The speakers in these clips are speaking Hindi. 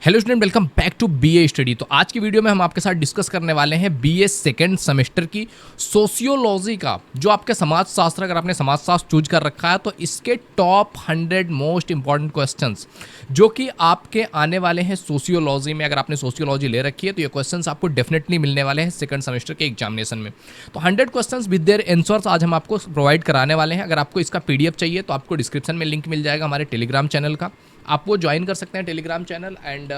Hello student, welcome back to BA study. तो आज की वीडियो में हम आपके साथ डिस्कस करने वाले हैं बीए सेकेंड सेमेस्टर की सोशियोलॉजी का, जो आपके समाज शास्त्र, अगर आपने समाज शास्त्र चूज कर रखा है तो इसके टॉप 100 मोस्ट इंपॉर्टेंट क्वेश्चंस जो कि आपके आने वाले हैं सोशियोलॉजी में। अगर आपने सोशियोलॉजी ले रखी है तो ये क्वेश्चंस आपको डेफिनेटली मिलने वाले हैं सेकंड सेमेस्टर के एग्जामिनेशन में। तो 100 क्वेश्चंस विद देयर आंसर्स आज हम आपको प्रोवाइड कराने वाले हैं। अगर आपको इसका पीडीएफ चाहिए तो आपको डिस्क्रिप्शन में लिंक मिल जाएगा हमारे टेलीग्राम चैनल का, आप वो ज्वाइन कर सकते हैं टेलीग्राम चैनल, एंड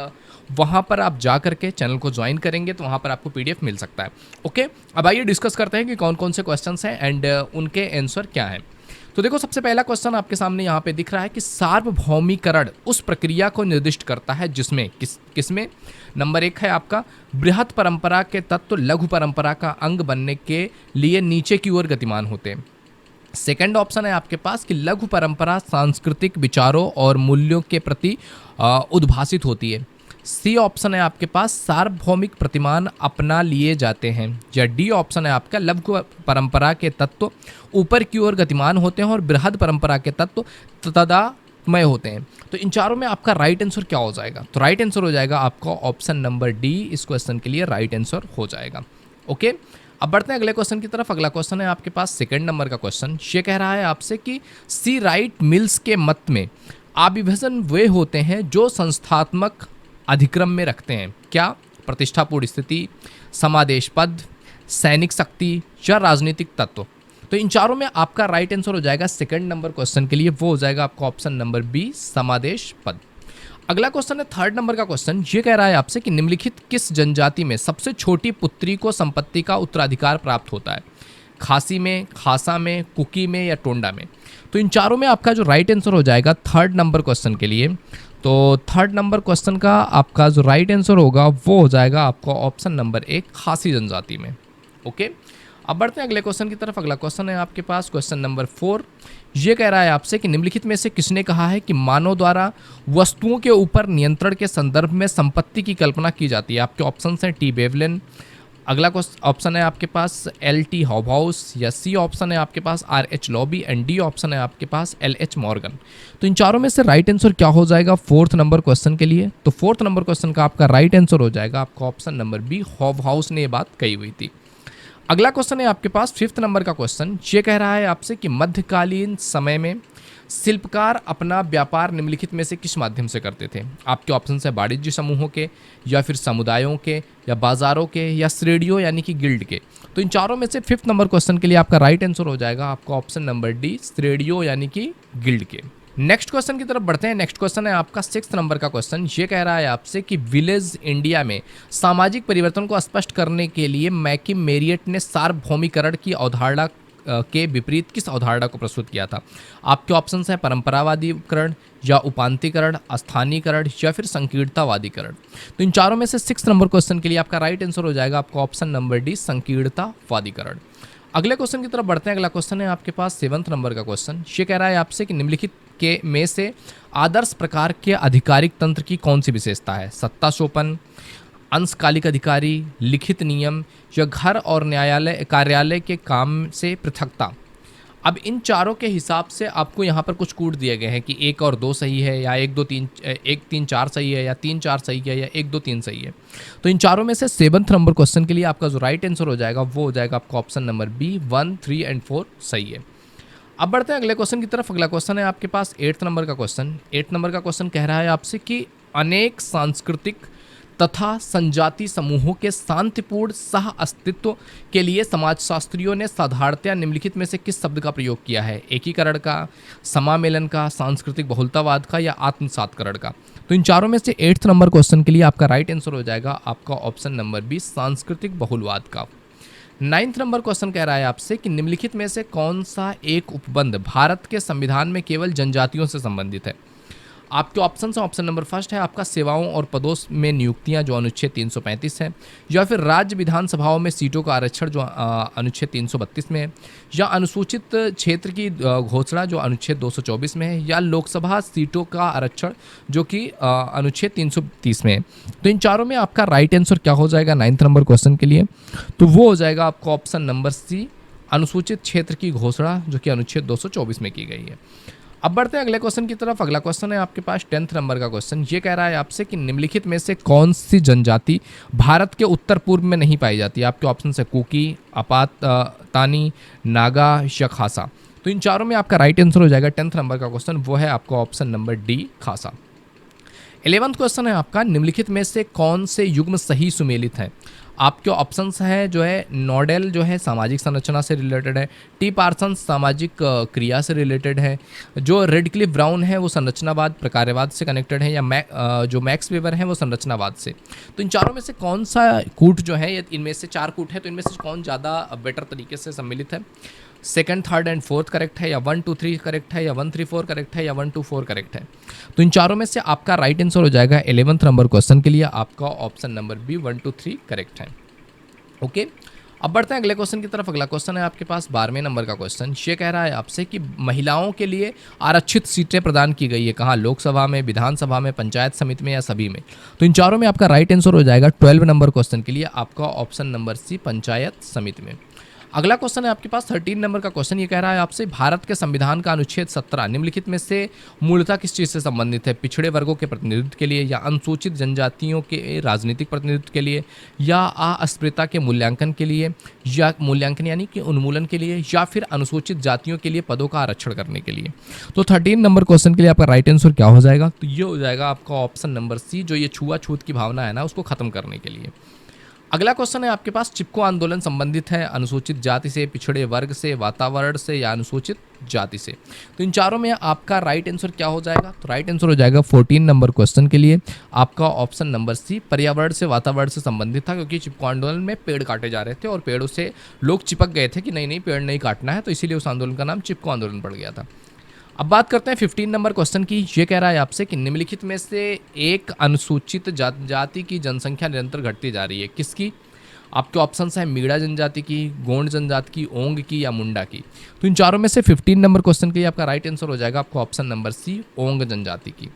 वहाँ पर आप जा करके चैनल को ज्वाइन करेंगे तो वहाँ पर आपको पीडीएफ मिल सकता है। ओके, अब आइए डिस्कस करते हैं कि कौन कौन से क्वेश्चंस हैं एंड उनके आंसर क्या हैं। तो देखो, सबसे पहला क्वेश्चन आपके सामने यहाँ पे दिख रहा है कि सार्वभौमिकरण उस प्रक्रिया को निर्दिष्ट करता है जिसमें किसमें नंबर 1 है आपका बृहत परंपरा के तत्व लघु परंपरा का अंग बनने के लिए नीचे की ओर गतिमान होते हैं। सेकंड ऑप्शन है आपके पास कि लघु परंपरा सांस्कृतिक विचारों और मूल्यों के प्रति उद्भासित होती है। सी ऑप्शन है आपके पास सार्वभौमिक प्रतिमान अपना लिए जाते हैं। या डी ऑप्शन है आपका लघु परंपरा के तत्व ऊपर की ओर गतिमान होते हैं और बृहद परंपरा के तत्व तदात्मय होते हैं। तो इन चारों में आपका राइट आंसर क्या हो जाएगा? तो राइट आंसर हो जाएगा आपका ऑप्शन नंबर डी, इस क्वेश्चन के लिए राइट आंसर हो जाएगा। ओके, अब बढ़ते हैं अगले क्वेश्चन की तरफ। अगला क्वेश्चन है आपके पास सेकंड नंबर का क्वेश्चन। ये कह रहा है आपसे कि सी राइट मिल्स के मत में अभिभजन वे होते हैं जो संस्थात्मक अधिक्रम में रखते हैं क्या? प्रतिष्ठापूर्ण स्थिति, समादेश पद, सैनिक शक्ति या राजनीतिक तत्व। तो इन चारों में आपका राइट आंसर हो जाएगा सेकंड नंबर क्वेश्चन के लिए, वो हो जाएगा आपका ऑप्शन नंबर बी, समादेश पद। अगला क्वेश्चन है थर्ड नंबर का क्वेश्चन। ये कह रहा है आपसे कि निम्नलिखित किस जनजाति में सबसे छोटी पुत्री को संपत्ति का उत्तराधिकार प्राप्त होता है? खासी में, खासा में, कुकी में या टोंडा में। तो इन चारों में आपका जो राइट आंसर हो जाएगा थर्ड नंबर क्वेश्चन के लिए, तो थर्ड नंबर क्वेश्चन का आपका जो राइट आंसर होगा वो हो जाएगा आपका ऑप्शन नंबर 1, खासी जनजाति में। ओके, अब बढ़ते हैं अगले क्वेश्चन की तरफ। अगला क्वेश्चन है आपके पास क्वेश्चन नंबर 4। ये कह रहा है आपसे कि निम्नलिखित में से किसने कहा है कि मानव द्वारा वस्तुओं के ऊपर नियंत्रण के संदर्भ में संपत्ति की कल्पना की जाती है? आपके ऑप्शन हैं टी बेवलिन, अगला ऑप्शन है आपके पास एल टी हॉबहाउस, या सी ऑप्शन है आपके पास R H Lowie, and D option है आपके पास एल एच मॉर्गन। तो इन चारों में से राइट आंसर क्या हो जाएगा फोर्थ नंबर क्वेश्चन के लिए? तो फोर्थ नंबर क्वेश्चन का आपका राइट आंसर हो जाएगा आपका ऑप्शन नंबर बी, हॉबहाउस ने ये बात कही हुई थी। अगला क्वेश्चन है आपके पास फिफ्थ नंबर का क्वेश्चन। ये कह रहा है आपसे कि मध्यकालीन समय में शिल्पकार अपना व्यापार निम्नलिखित में से किस माध्यम से करते थे? आपके ऑप्शन है वाणिज्य समूहों के, या फिर समुदायों के, या बाजारों के, या श्रेणियों यानी कि गिल्ड के। तो इन चारों में से फिफ्थ नंबर क्वेश्चन के लिए आपका राइट आंसर हो जाएगा आपका ऑप्शन नंबर डी, श्रेणियों यानी कि गिल्ड के। नेक्स्ट क्वेश्चन की तरफ बढ़ते हैं। नेक्स्ट क्वेश्चन है आपका सिक्स्थ नंबर का क्वेश्चन। ये कह रहा है आपसे कि विलेज इंडिया में सामाजिक परिवर्तन को स्पष्ट करने के लिए मैकिम मेरियट ने सार्वभौमिकरण की अवधारणा के विपरीत किस अवधारणा को प्रस्तुत किया था? आपके ऑप्शन हैं परंपरावादीकरण, या उपांतीकरण, स्थानीयकरण, या फिर संकीर्णतावादीकरण। तो इन चारों में से सिक्स्थ नंबर क्वेश्चन के लिए आपका राइट आंसर हो जाएगा आपका ऑप्शन नंबर डी, संकीर्णतावादीकरण। अगले क्वेश्चन की तरफ बढ़ते हैं। अगला क्वेश्चन है आपके पास सेवंथ नंबर का क्वेश्चन। ये कह रहा है आपसे कि निम्नलिखित के में से आदर्श प्रकार के आधिकारिक तंत्र की कौन सी विशेषता है? सत्ता सोपन, अंशकालिक अधिकारी, लिखित नियम, या घर और न्यायालय कार्यालय के काम से पृथकता। अब इन चारों के हिसाब से आपको यहाँ पर कुछ कूट दिए गए हैं कि 1 और 2 सही है, या 1 3 4 सही है, या 3 4 सही है, या 1 2 3 सही है। तो इन चारों में से सेवंथ नंबर क्वेश्चन के लिए आपका जो राइट आंसर हो जाएगा वो हो जाएगा आपका ऑप्शन नंबर बी, 1 3 एंड 4 सही है। अब बढ़ते हैं अगले क्वेश्चन की तरफ। अगला क्वेश्चन है आपके पास 8th नंबर का क्वेश्चन। 8th नंबर का क्वेश्चन कह रहा है आपसे कि अनेक सांस्कृतिक तथा संजाति समूहों के शांतिपूर्ण सह अस्तित्व के लिए समाजशास्त्रियों ने साधारणतया निम्नलिखित में से किस शब्द का प्रयोग किया है? एकीकरण का, समामेलन का, सांस्कृतिक बहुलतावाद का, या आत्मसातकरण का। तो इन चारों में से 8th नंबर क्वेश्चन के लिए आपका राइट आंसर हो जाएगा आपका ऑप्शन नंबर बी, सांस्कृतिक बहुलवाद का। 9th नंबर क्वेश्चन कह रहा है आपसे कि निम्नलिखित में से कौन सा एक उपबंध भारत के संविधान में केवल जनजातियों से संबंधित है? आपके ऑप्शन हैं, ऑप्शन नंबर फर्स्ट है आपका सेवाओं और पदों में नियुक्तियां जो अनुच्छेद 335 है, या फिर राज्य विधानसभाओं में सीटों का आरक्षण जो अनुच्छेद 332 में है, या अनुसूचित क्षेत्र की घोषणा जो अनुच्छेद 224 में है, या लोकसभा सीटों का आरक्षण जो कि अनुच्छेद 330 में है। तो इन चारों में आपका राइट आंसर क्या हो जाएगा 9th नंबर क्वेश्चन के लिए? तो वो हो जाएगा आपका ऑप्शन नंबर सी, अनुसूचित क्षेत्र की घोषणा जो कि अनुच्छेद 224 में की गई है। अब बढ़ते हैं अगले क्वेश्चन की तरफ। अगला क्वेश्चन है आपके पास 10th नंबर का क्वेश्चन। ये कह रहा है आपसे कि निम्नलिखित में से कौन सी जनजाति भारत के उत्तर पूर्व में नहीं पाई जाती है। आपके ऑप्शन है कुकी, तानी, नागा या खासा। तो इन चारों में आपका राइट आंसर हो जाएगा 10th नंबर का क्वेश्चन, वो है आपका ऑप्शन नंबर डी, खासा। 11th क्वेश्चन है आपका, निम्नलिखित में से कौन से युग्म सही सुमेलित हैं। आपके ऑप्शंस हैं जो है नोडेल जो है सामाजिक संरचना से रिलेटेड है, टी पार्सन्स सामाजिक क्रिया से रिलेटेड है, जो रेडक्लिफ ब्राउन है वो संरचनावाद प्रकारवाद से कनेक्टेड है, या जो मैक्स वेबर है वो संरचनावाद से। तो इन चारों में से कौन सा कूट जो है, इनमें से 4 कूट है, तो इनमें से कौन ज़्यादा बेटर तरीके से सम्मिलित है। Second, third and fourth correct है, या 1 2 3 करेक्ट है, या 1 3 4 करेक्ट है, या 1 2 4 करेक्ट है। तो इन चारों में से आपका राइट आंसर हो जाएगा 11th नंबर क्वेश्चन के लिए आपका ऑप्शन नंबर बी 1 2 3 करेक्ट है। ओके, अब बढ़ते हैं अगले क्वेश्चन की तरफ। अगला क्वेश्चन है आपके पास 12वें नंबर का क्वेश्चन। ये कह रहा है आपसे कि महिलाओं के लिए आरक्षित सीटें प्रदान की गई है कहाँ, लोकसभा में, विधानसभा में, पंचायत समिति में, या सभी में। तो इन चारों में आपका राइट आंसर हो जाएगा 12 नंबर क्वेश्चन के लिए आपका ऑप्शन नंबर सी, पंचायत समिति में। अगला क्वेश्चन है आपके पास 13 नंबर का क्वेश्चन। ये कह रहा है आपसे भारत के संविधान का अनुच्छेद 17 निम्नलिखित में से मूलतः किस चीज़ से संबंधित है। पिछड़े वर्गों के प्रतिनिधित्व के लिए, या अनुसूचित जनजातियों के राजनीतिक प्रतिनिधित्व के लिए, या अस्पृश्यता के मूल्यांकन के लिए, या मूल्यांकन यानी कि उन्मूलन के लिए, या फिर अनुसूचित जातियों के लिए पदों का आरक्षण करने के लिए। तो 13 नंबर क्वेश्चन के लिए आपका राइट आंसर क्या हो जाएगा, तो ये हो जाएगा आपका ऑप्शन नंबर सी, जो ये छुआछूत की भावना है ना उसको खत्म करने के लिए। अगला क्वेश्चन है आपके पास चिपको आंदोलन संबंधित है अनुसूचित जाति से, पिछड़े वर्ग से, वातावरण से, या अनुसूचित जाति से। तो इन चारों में आपका राइट आंसर क्या हो जाएगा, तो राइट आंसर हो जाएगा 14 नंबर क्वेश्चन के लिए आपका ऑप्शन नंबर सी, पर्यावरण से, वातावरण से संबंधित था। क्योंकि चिपको आंदोलन में पेड़ काटे जा रहे थे और पेड़ों से लोग चिपक गए थे कि नहीं नहीं पेड़ नहीं काटना है, तो इसीलिए उस आंदोलन का नाम चिपको आंदोलन पड़ गया था। अब बात करते हैं 15 नंबर क्वेश्चन की। ये कह रहा है आपसे कि निम्नलिखित में से एक अनुसूचित जाति की जनसंख्या निरंतर घटती जा रही है, किसकी। आपके ऑप्शंस हैं मीणा जनजाति की, गोंड जनजाति की, ओंग की, या मुंडा की। तो इन चारों में से 15 नंबर क्वेश्चन के लिए आपका राइट आंसर हो जाएगा आपका ऑप्शन नंबर सी, ओंग जनजाति की।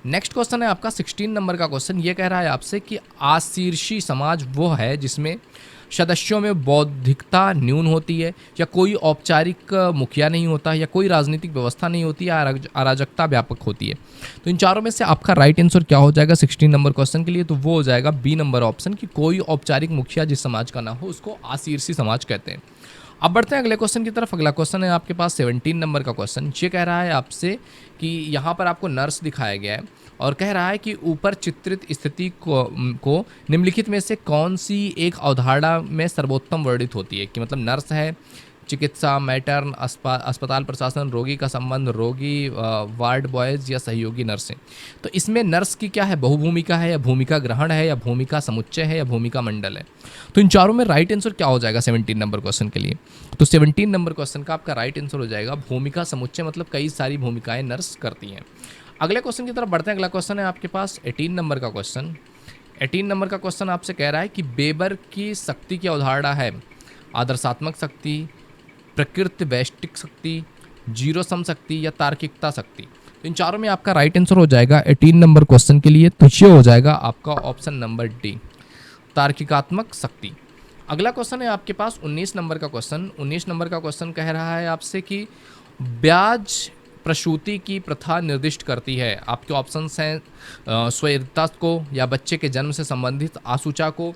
नेक्स्ट क्वेश्चन है आपका 16 नंबर का क्वेश्चन। ये कह रहा है आपसे कि आशीर्षी समाज वो है जिसमें सदस्यों में बौद्धिकता न्यून होती है, या कोई औपचारिक मुखिया नहीं होता, या कोई राजनीतिक व्यवस्था नहीं होती, या अराजकता व्यापक होती है। तो इन चारों में से आपका राइट आंसर क्या हो जाएगा 16 नंबर क्वेश्चन के लिए, तो वो हो जाएगा बी नंबर ऑप्शन, कि कोई औपचारिक मुखिया जिस समाज का ना हो उसको आशीर्षी समाज कहते हैं। अब बढ़ते हैं अगले क्वेश्चन की तरफ। अगला क्वेश्चन है आपके पास 17 नंबर का क्वेश्चन। ये कह रहा है आपसे कि यहाँ पर आपको नर्स दिखाया गया है और कह रहा है कि ऊपर चित्रित स्थिति को निम्नलिखित में से कौन सी एक अवधारणा में सर्वोत्तम वर्णित होती है, कि मतलब नर्स है, चिकित्सा, मैटर्न, अस्पताल प्रशासन, रोगी का संबंध, रोगी, वार्ड बॉयज़, या सहयोगी नर्सें। तो इसमें नर्स की क्या है, बहुभूमिका है, या भूमिका ग्रहण है, या भूमिका समुच्चय है, या भूमिका मंडल है। तो इन चारों में राइट आंसर क्या हो जाएगा 17 नंबर क्वेश्चन के लिए, तो 17 नंबर क्वेश्चन का आपका राइट आंसर हो जाएगा भूमिका समुच्चय, मतलब कई सारी भूमिकाएं नर्स करती हैं। अगले क्वेश्चन की तरफ बढ़ते हैं। अगला क्वेश्चन है आपके पास 18 नंबर का क्वेश्चन। 18 नंबर का क्वेश्चन आपसे कह रहा है कि बेबर की शक्ति की अवधारणा है आदर्शात्मक शक्ति, प्रकृति वैष्टिक शक्ति, जीरो सम शक्ति, या तार्किकता शक्ति। तो इन चारों में आपका राइट आंसर हो जाएगा 18 नंबर क्वेश्चन के लिए, तो ये हो जाएगा आपका ऑप्शन नंबर डी, तार्किकात्मक शक्ति। अगला क्वेश्चन है आपके पास 19 नंबर का क्वेश्चन। 19 नंबर का क्वेश्चन कह रहा है आपसे कि ब्याज प्रसूति की प्रथा निर्दिष्ट करती है। आपके ऑप्शंस हैं स्वैरता को, या बच्चे के जन्म से संबंधित आसूचा को,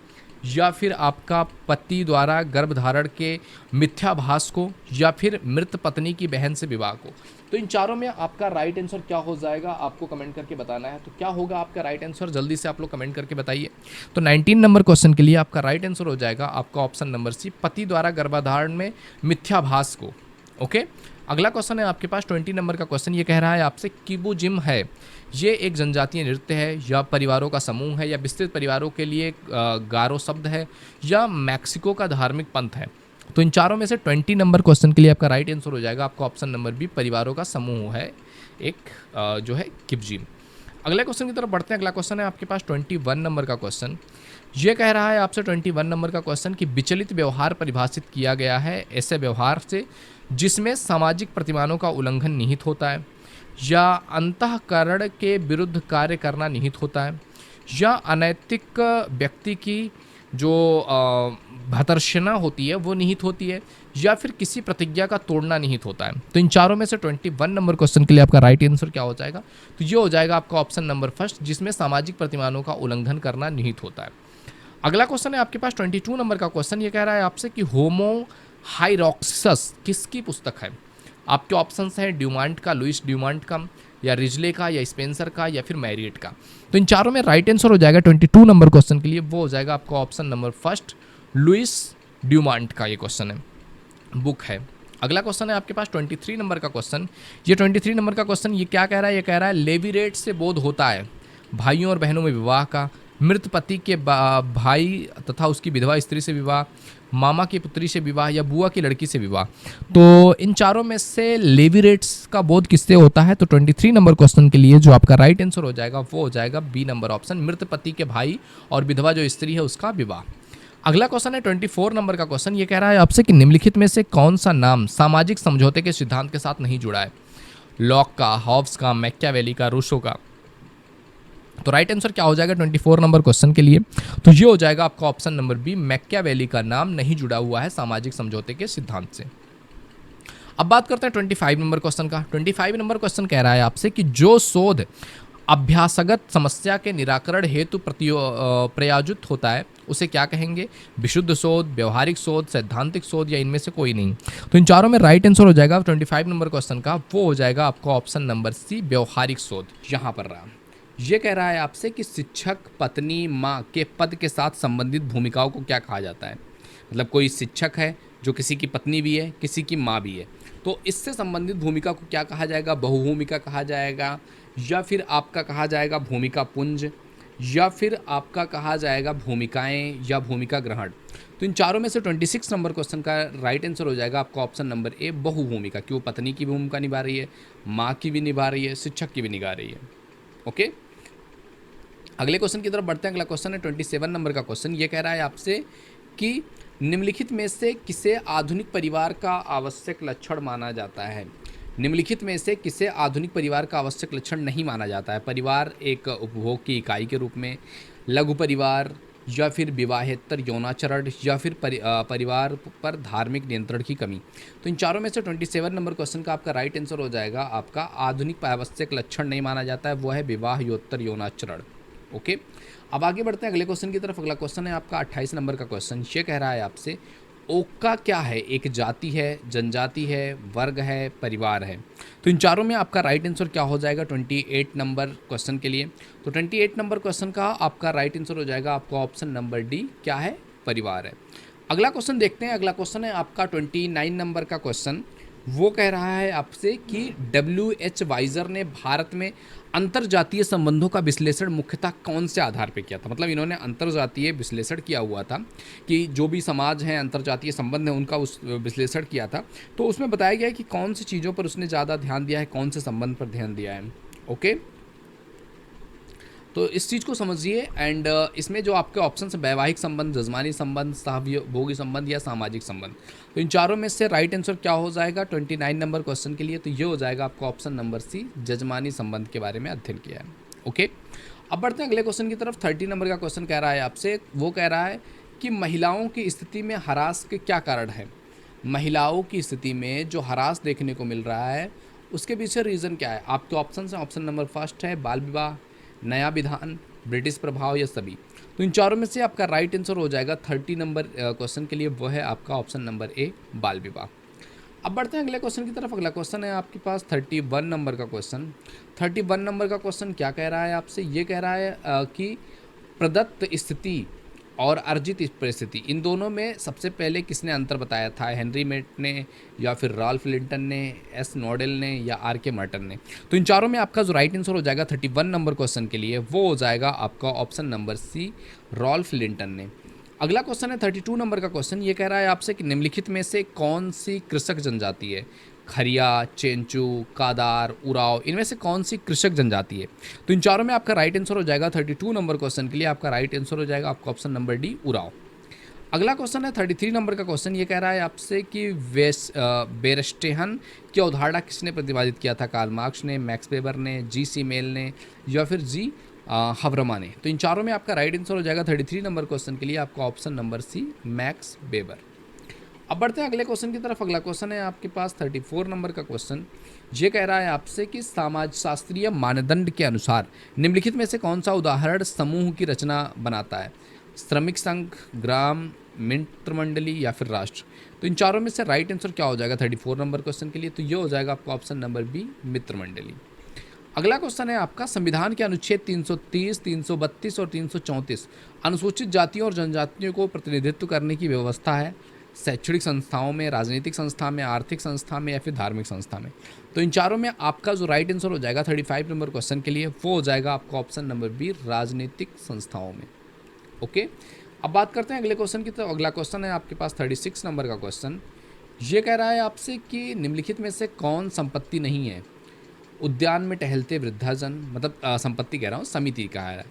या फिर आपका पति द्वारा गर्भधारण के मिथ्याभास को, या फिर मृत पत्नी की बहन से विवाह को। तो इन चारों में आपका राइट आंसर क्या हो जाएगा आपको कमेंट करके बताना है। तो क्या होगा आपका राइट आंसर, जल्दी से आप लोग कमेंट करके बताइए। तो 19 नंबर क्वेश्चन के लिए आपका राइट आंसर हो जाएगा आपका ऑप्शन नंबर सी, पति द्वारा गर्भधारण में मिथ्याभास को। ओके, अगला क्वेश्चन है आपके पास 20 नंबर का क्वेश्चन। ये कह रहा है आपसे किबुजिम है, ये एक जनजातीय नृत्य है, या परिवारों का समूह है, या विस्तृत परिवारों के लिए गारो शब्द है, या मैक्सिको का धार्मिक पंथ है। तो इन चारों में से 20 नंबर क्वेश्चन के लिए आपका राइट आंसर हो जाएगा आपका ऑप्शन नंबर बी, परिवारों का समूह है एक जो है किबजिम। अगले क्वेश्चन की तरफ बढ़ते हैं। अगला क्वेश्चन है आपके पास 21 नंबर का क्वेश्चन। ये कह रहा है आपसे 21 नंबर का क्वेश्चन कि विचलित व्यवहार परिभाषित किया गया है ऐसे व्यवहार से जिसमें सामाजिक प्रतिमानों का उल्लंघन निहित होता है, या अंतःकरण के विरुद्ध कार्य करना निहित होता है, या अनैतिक व्यक्ति की जो भर्त्सना होती है वो निहित होती है, या फिर किसी प्रतिज्ञा का तोड़ना निहित होता है। तो इन चारों में से 21 नंबर क्वेश्चन के लिए आपका राइट आंसर क्या हो जाएगा? तो ये हो जाएगा आपका ऑप्शन नंबर फर्स्ट, जिसमें सामाजिक प्रतिमानों का उल्लंघन करना निहित होता है। अगला क्वेश्चन है आपके पास 22 नंबर का क्वेश्चन। ये कह रहा है आपसे कि होमो हाइरोक्सस किसकी पुस्तक है? आपके ऑप्शंस हैं ड्यूमांट का, लुइस ड्यूमांट का, या रिजले का, या स्पेंसर का, या फिर मैरियट का। तो इन चारों में राइट आंसर हो जाएगा 22 नंबर क्वेश्चन के लिए, वो हो जाएगा आपका ऑप्शन नंबर फर्स्ट, लुइस ड्यूमांट का ये क्वेश्चन है, बुक है। अगला क्वेश्चन है आपके पास 23 नंबर का क्वेश्चन। ये 23 नंबर का क्वेश्चन ये क्या कह रहा है? ये कह रहा है लेविरेट से बोध होता है भाइयों और बहनों में विवाह का, मृत पति के भाई तथा उसकी विधवा स्त्री से विवाह, मामा की पुत्री से विवाह, या बुआ की लड़की से विवाह। तो इन चारों में से लेविरेट्स का बोध किससे होता है? तो 23 नंबर क्वेश्चन के लिए जो आपका राइट आंसर हो जाएगा वो हो जाएगा बी नंबर ऑप्शन, मृत पति के भाई और विधवा जो स्त्री है उसका विवाह। अगला क्वेश्चन है 24 नंबर का क्वेश्चन। ये कह रहा है आपसे कि निम्नलिखित में से कौन सा नाम सामाजिक समझौते के सिद्धांत के साथ नहीं जुड़ा है? लॉक का, हॉब्स का, मैकियावेली का, रूसो का। तो राइट आंसर क्या हो जाएगा 24 नंबर क्वेश्चन के लिए? तो ये हो जाएगा आपका ऑप्शन नंबर बी, मैकियावेली का नाम नहीं जुड़ा हुआ है सामाजिक समझौते के सिद्धांत से। अब बात करते हैं 25 नंबर क्वेश्चन का। 25 नंबर क्वेश्चन कह रहा है आपसे कि जो शोध अभ्यासगत समस्या के निराकरण हेतु प्रयोजित होता है उसे क्या कहेंगे? विशुद्ध शोध, व्यवहारिक शोध, सैद्धांतिक शोध, या इनमें से कोई नहीं। तो इन चारों में राइट आंसर हो जाएगा 25 नंबर क्वेश्चन का, वो हो जाएगा आपका ऑप्शन नंबर सी, व्यवहारिक शोध। यहाँ पर रहा, ये कह रहा है आपसे कि शिक्षक, पत्नी, माँ के पद के साथ संबंधित भूमिकाओं को क्या कहा जाता है? मतलब कोई शिक्षक है जो किसी की पत्नी भी है, किसी की माँ भी है, तो इससे संबंधित भूमिका को क्या कहा जाएगा? बहुभूमिका कहा जाएगा, या फिर आपका कहा जाएगा भूमिका पुंज, या फिर आपका कहा जाएगा भूमिकाएं या भूमिका ग्रहण। तो इन चारों में से 26 नंबर क्वेश्चन का राइट आंसर हो जाएगा आपका ऑप्शन नंबर ए, बहुभूमिका, कि वो पत्नी की भी भूमिका निभा रही है, माँ की भी निभा रही है, शिक्षक की भी निभा रही है। ओके, अगले क्वेश्चन की तरफ बढ़ते हैं। अगला क्वेश्चन है 27 नंबर का क्वेश्चन। ये कह रहा है आपसे कि निम्नलिखित में से किसे आधुनिक परिवार का आवश्यक लक्षण माना जाता है? निम्नलिखित में से किसे आधुनिक परिवार का आवश्यक लक्षण नहीं माना जाता है? परिवार एक उपभोग की इकाई के रूप में, लघु परिवार, या फिर विवाहेतर यौनाचरण, या फिर परिवार पर धार्मिक नियंत्रण की कमी। तो इन चारों में से 27 नंबर क्वेश्चन का आपका राइट आंसर हो जाएगा आपका आधुनिक आवश्यक लक्षण नहीं माना जाता है, वो है विवाहोत्तर यौनाचरण। ओके, अब आगे बढ़ते हैं अगले क्वेश्चन की तरफ। अगला क्वेश्चन है आपका 28 नंबर का क्वेश्चन। ये कह रहा है आपसे ओक्का क्या है? एक जाति है, जनजाति है, वर्ग है, परिवार है। तो इन चारों में आपका राइट आंसर क्या हो जाएगा 28 नंबर क्वेश्चन के लिए? तो 28 नंबर क्वेश्चन का आपका राइट आंसर हो जाएगा आपका ऑप्शन नंबर डी, क्या है? परिवार है। अगला क्वेश्चन देखते हैं। अगला क्वेश्चन है आपका 29 नंबर का क्वेश्चन। वो कह रहा है आपसे कि WH वाइजर ने भारत में अंतरजातीय संबंधों का विश्लेषण मुख्यतः कौन से आधार पर किया था? मतलब इन्होंने अंतरजातीय विश्लेषण किया हुआ था कि जो भी समाज हैं, अंतरजातीय संबंध हैं, उनका उस विश्लेषण किया था। तो उसमें बताया गया है कि कौन सी चीज़ों पर उसने ज़्यादा ध्यान दिया है, कौन से संबंध पर ध्यान दिया है। ओके, तो इस चीज़ को समझिए। एंड इसमें जो आपके ऑप्शन है वैवाहिक संबंध, जजमानी संबंध, सहभोगी संबंध, या सामाजिक संबंध। तो इन चारों में से राइट आंसर क्या हो जाएगा 29 नंबर क्वेश्चन के लिए? तो ये हो जाएगा आपका ऑप्शन नंबर सी, जजमानी संबंध के बारे में अध्ययन किया है। ओके, अब बढ़ते हैं अगले क्वेश्चन की तरफ। 30 नंबर का क्वेश्चन कह रहा है आपसे, वो कह रहा है कि महिलाओं की स्थिति में हरास के क्या कारण है? महिलाओं की स्थिति में जो हरास देखने को मिल रहा है उसके पीछे रीज़न क्या है? आपके ऑप्शन हैं, ऑप्शन नंबर फर्स्ट है बाल विवाह, नया विधान, ब्रिटिश प्रभाव, या सभी। तो इन चारों में से आपका राइट आंसर हो जाएगा 30 नंबर क्वेश्चन के लिए, वो है आपका ऑप्शन नंबर ए, बाल विवाह। अब बढ़ते हैं अगले क्वेश्चन की तरफ। अगला क्वेश्चन है आपके पास 31 नंबर का क्वेश्चन। 31 नंबर का क्वेश्चन क्या कह रहा है आपसे? ये कह रहा है कि प्रदत्त स्थिति और अर्जित परिस्थिति, इन दोनों में सबसे पहले किसने अंतर बताया था? हेनरी मेट ने, या फिर राल्फ लिंटन ने, एस नोडेल ने, या R.K. मार्टन ने। तो इन चारों में आपका जो राइट आंसर हो जाएगा 31 नंबर क्वेश्चन के लिए, वो हो जाएगा आपका option number C, Ralph Linton ने। अगला क्वेश्चन है 32 नंबर का क्वेश्चन। ये कह रहा है आपसे कि निम्नलिखित में से कौन सी कृषक जनजाति है? खरिया, चेंचू, कादार, उराव, इनमें से कौन सी कृषक जनजाति है? तो इन चारों में आपका राइट आंसर हो जाएगा 32 नंबर क्वेश्चन के लिए, आपका राइट आंसर हो जाएगा आपका ऑप्शन नंबर डी, उराव। अगला क्वेश्चन है 33 नंबर का क्वेश्चन। ये कह रहा है आपसे कि बेरस्टेहन की अवधारणा किसने प्रतिपादित किया था? कार्ल मार्क्स ने, मैक्स वेबर ने, G.C. मेल ने, या फिर हवरमा ने। तो इन चारों में आपका राइट आंसर हो जाएगा 33 नंबर क्वेश्चन के लिए आपका option number C, Max Weber. अब बढ़ते हैं अगले क्वेश्चन की तरफ। अगला क्वेश्चन है आपके पास 34 नंबर का क्वेश्चन। ये कह रहा है आपसे कि समाज शास्त्रीय मानदंड के अनुसार निम्नलिखित में से कौन सा उदाहरण समूह की रचना बनाता है? श्रमिक संघ, ग्राम, मित्र मंडली या फिर राष्ट्र। तो इन चारों में से राइट आंसर क्या हो जाएगा 34 नंबर क्वेश्चन के लिए? तो ये हो जाएगा आपका ऑप्शन नंबर बी, मित्र मंडली। अगला क्वेश्चन है आपका, संविधान के अनुच्छेद 330, 332 और 334 अनुसूचित जातियों और जनजातियों को प्रतिनिधित्व करने की व्यवस्था है शैक्षणिक संस्थाओं में, राजनीतिक संस्था में, आर्थिक संस्था में या फिर धार्मिक संस्था में। तो इन चारों में आपका जो राइट आंसर हो जाएगा 35 नंबर क्वेश्चन के लिए वो हो जाएगा आपका ऑप्शन नंबर बी, राजनीतिक संस्थाओं में। ओके, अब बात करते हैं अगले क्वेश्चन की। तो अगला क्वेश्चन है आपके पास 36 नंबर का क्वेश्चन। ये कह रहा है आपसे कि निम्नलिखित में से कौन संपत्ति नहीं है? उद्यान में टहलते वृद्धाजन, मतलब संपत्ति कह रहा हूँ, समिति कहा है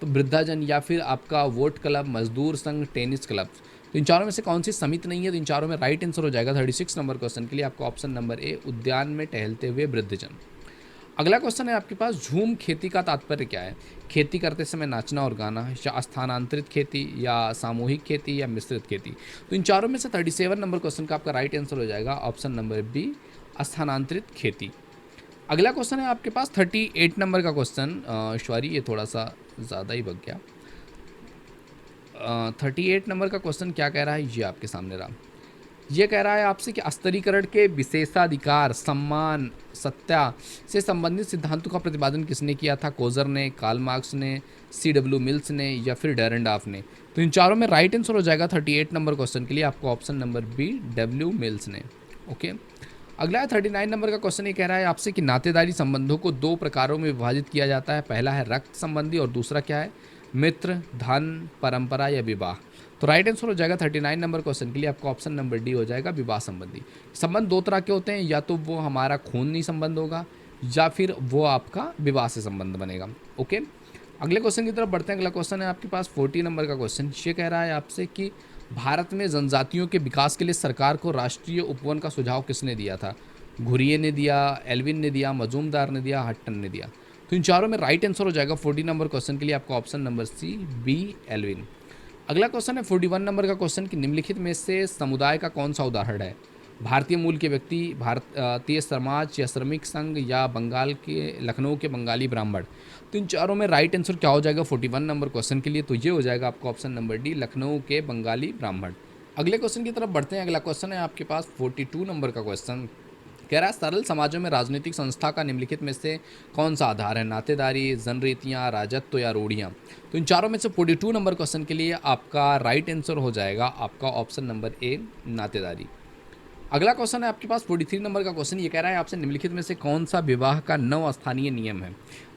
तो वृद्धाजन, या फिर आपका वोट क्लब, मजदूर संघ, टेनिस क्लब। तो इन चारों में से कौन सी समिति नहीं है? तो इन चारों में राइट आंसर हो जाएगा 36 नंबर क्वेश्चन के लिए आपका ऑप्शन नंबर ए, उद्यान में टहलते हुए वृद्धजन। अगला क्वेश्चन है आपके पास, झूम खेती का तात्पर्य क्या है? खेती करते समय नाचना और गाना, या स्थानांतरित खेती, या सामूहिक खेती, या मिश्रित खेती। तो इन चारों में से 37 नंबर क्वेश्चन का आपका राइट आंसर हो जाएगा ऑप्शन नंबर बी, स्थानांतरित खेती। अगला क्वेश्चन है आपके पास 38 नंबर का क्वेश्चन। सॉरी, ये थोड़ा सा ज़्यादा ही बग गया। 38 नंबर का क्वेश्चन क्या कह रहा है, ये आपके सामने रहा। ये कह रहा है आपसे कि स्तरीकरण के विशेषाधिकार, सम्मान, सत्ता से संबंधित सिद्धांतों का प्रतिपादन किसने किया था? कोजर ने, कार्ल मार्क्स ने, C.W. मिल्स ने या फिर डेरेंडाफ ने। तो इन चारों में राइट आंसर हो जाएगा 38 नंबर क्वेश्चन के लिए आपको option number B, W. Mills ने। ओके, अगला है 39 नंबर का क्वेश्चन। ये कह रहा है आपसे कि नातेदारी संबंधों को दो प्रकारों में विभाजित किया जाता है। पहला है रक्त संबंधी और दूसरा क्या है? मित्र, धन, परंपरा या विवाह। तो राइट आंसर हो जाएगा 39 नंबर क्वेश्चन के लिए आपका ऑप्शन नंबर डी हो जाएगा, विवाह संबंधी। संबंध दो तरह के होते हैं, या तो वो हमारा खूनी संबंध होगा या फिर वो आपका विवाह से संबंध बनेगा। ओके, अगले क्वेश्चन की तरफ बढ़ते हैं। अगला क्वेश्चन है आपके पास 40 नंबर का क्वेश्चन। ये कह रहा है आपसे कि भारत में जनजातियों के विकास के लिए सरकार को राष्ट्रीय उपवन का सुझाव किसने दिया था? घुरिये ने दिया, एल्विन ने दिया, मजूमदार ने दिया, हट्टन ने दिया। तो इन चारों में राइट आंसर हो जाएगा 40 नंबर क्वेश्चन के लिए आपका option number C, B, Elwin. अगला क्वेश्चन है 41 नंबर का क्वेश्चन कि निम्नलिखित में से समुदाय का कौन सा उदाहरण है? भारतीय मूल के व्यक्ति, भारतीय समाज, या श्रमिक संघ, या बंगाल के, लखनऊ के बंगाली ब्राह्मण। तो इन चारों में राइट आंसर क्या हो जाएगा 41 नंबर क्वेश्चन के लिए? तो ये हो जाएगा आपका ऑप्शन नंबर डी, लखनऊ के बंगाली ब्राह्मण। अगले क्वेश्चन की तरफ बढ़ते हैं। अगला क्वेश्चन है आपके पास 42 नंबर का क्वेश्चन। कह रहा है सरल समाजों में राजनीतिक संस्था का निम्नलिखित में से कौन सा आधार है? नातेदारी, जनरीतियाँ, राजत्व या रूढ़ियाँ। तो इन चारों में से 42 नंबर क्वेश्चन के लिए आपका राइट आंसर हो जाएगा आपका ऑप्शन नंबर ए, नातेदारी। अगला क्वेश्चन है आपके पास 43 नंबर का क्वेश्चन। ये कह रहा है आपसे निम्नलिखित में से कौन सा विवाह का नव स्थानीय नियम है?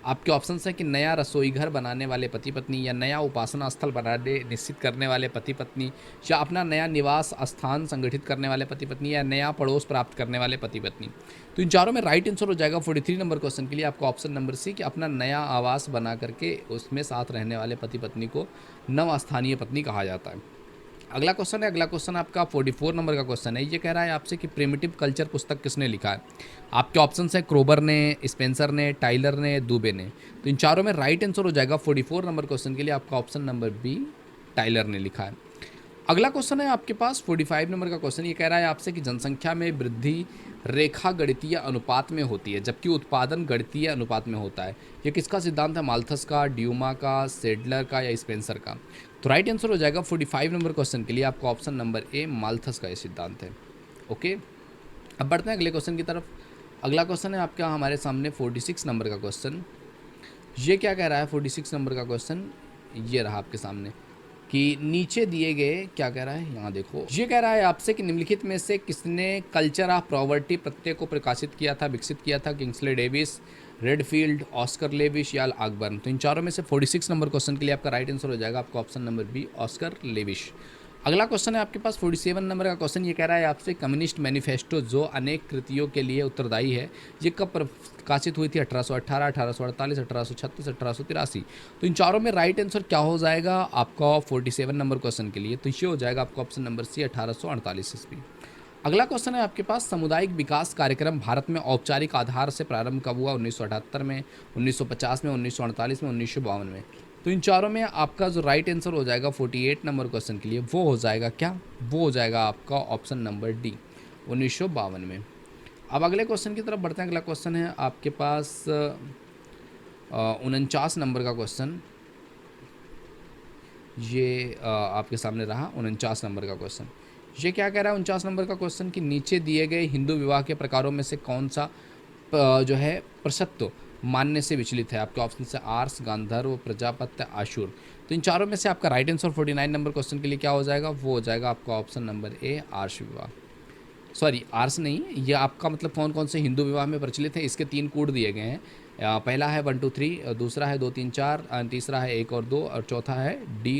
आपके ऑप्शंस हैं कि नया रसोई घर बनाने वाले पति पत्नी, या नया उपासना स्थल बनाने निश्चित करने वाले पति पत्नी, या अपना नया निवास स्थान संगठित करने वाले पति पत्नी, या नया पड़ोस प्राप्त करने वाले पति पत्नी। तो इन चारों में राइट आंसर हो जाएगा 43 नंबर क्वेश्चन के लिए आपका ऑप्शन नंबर सी, कि अपना नया आवास बना करके उसमें साथ रहने वाले पति पत्नी को नव स्थानीय पत्नी कहा जाता है। अगला क्वेश्चन है, अगला क्वेश्चन आपका 44 नंबर का क्वेश्चन है। ये कह रहा है आपसे कि प्रिमिटिव कल्चर पुस्तक किसने लिखा है? आपके ऑप्शंस हैं क्रोबर ने, स्पेंसर ने, टाइलर ने, दुबे ने। तो इन चारों में राइट आंसर हो जाएगा 44 नंबर क्वेश्चन के लिए आपका ऑप्शन नंबर बी, टाइलर ने लिखा है। अगला क्वेश्चन है आपके पास 45 नंबर का क्वेश्चन। ये कह रहा है आपसे कि जनसंख्या में वृद्धि रेखा गणितीय अनुपात में होती है जबकि उत्पादन गणितीय अनुपात में होता है। ये किसका सिद्धांत है? माल्थस का, ड्यूमा का, सेडलर का, या स्पेंसर का। तो राइट आंसर हो जाएगा 45 नंबर क्वेश्चन के लिए आपका ऑप्शन नंबर ए, माल्थस का ये सिद्धांत है। ओके, अब बढ़ते हैं अगले क्वेश्चन की तरफ। अगला क्वेश्चन है आपका हमारे सामने 46 नंबर का क्वेश्चन। ये क्या कह रहा है 46 नंबर का क्वेश्चन? ये रहा आपके सामने कि नीचे दिए गए, क्या कह रहा है यहाँ देखो। ये कह रहा है आपसे कि निम्नलिखित में से किसने कल्चर ऑफ प्रॉपर्टी प्रत्यय को प्रकाशित किया था, विकसित किया था? Kingsley Davis, Redfield, Oscar lavish या आकबर्न। तो इन चारों में से 46 नंबर क्वेश्चन के लिए आपका राइट आंसर हो जाएगा आपका option number B, Oscar Lewis. अगला क्वेश्चन है आपके पास 47 नंबर का क्वेश्चन। ये कह रहा है आपसे कम्युनिस्ट मैनिफेस्टो जो अनेक कृतियों के लिए उत्तरदायी है, ये कब प्रकाशित हुई थी? 1818, 1848, 1836, 1883। तो इन चारों में राइट आंसर क्या हो जाएगा आपका 47 नंबर क्वेश्चन के लिए? तो ये हो जाएगा आपका ऑप्शन नंबर सी, 1848 ईस्वी। अगला क्वेश्चन है आपके पास, सामुदायिक विकास कार्यक्रम भारत में औपचारिक आधार से प्रारंभ कब हुआ? 1978 में, 1950 में, 1948 में, 1952 में। तो इन चारों में आपका जो राइट आंसर हो जाएगा 48 नंबर क्वेश्चन के लिए, वो हो जाएगा क्या? वो हो जाएगा आपका ऑप्शन नंबर डी, 1952 में। अब अगले क्वेश्चन की तरफ बढ़ते हैं। अगला क्वेश्चन है आपके पास 49 नंबर का क्वेश्चन। ये आपके सामने रहा 49 नंबर का क्वेश्चन। ये क्या कह रहा है 49 नंबर का क्वेश्चन कि नीचे दिए गए हिंदू विवाह के प्रकारों में से कौन सा जो है प्रसत्व मानने से विचलित है? आपके ऑप्शन से आर्स, गांधर्व, प्रजापत्य, आशुर। तो इन चारों में से आपका राइट आंसर 49 नंबर क्वेश्चन के लिए क्या हो जाएगा? वो हो जाएगा आपका ऑप्शन नंबर ए, आर्ष विवाह। सॉरी, आर्स नहीं, ये आपका मतलब कौन कौन से हिंदू विवाह में प्रचलित है, इसके 3 कोड दिए गए हैं। पहला है 1 2 3, दूसरा है 2 3 4, तीसरा है 1 और 2, और चौथा है डी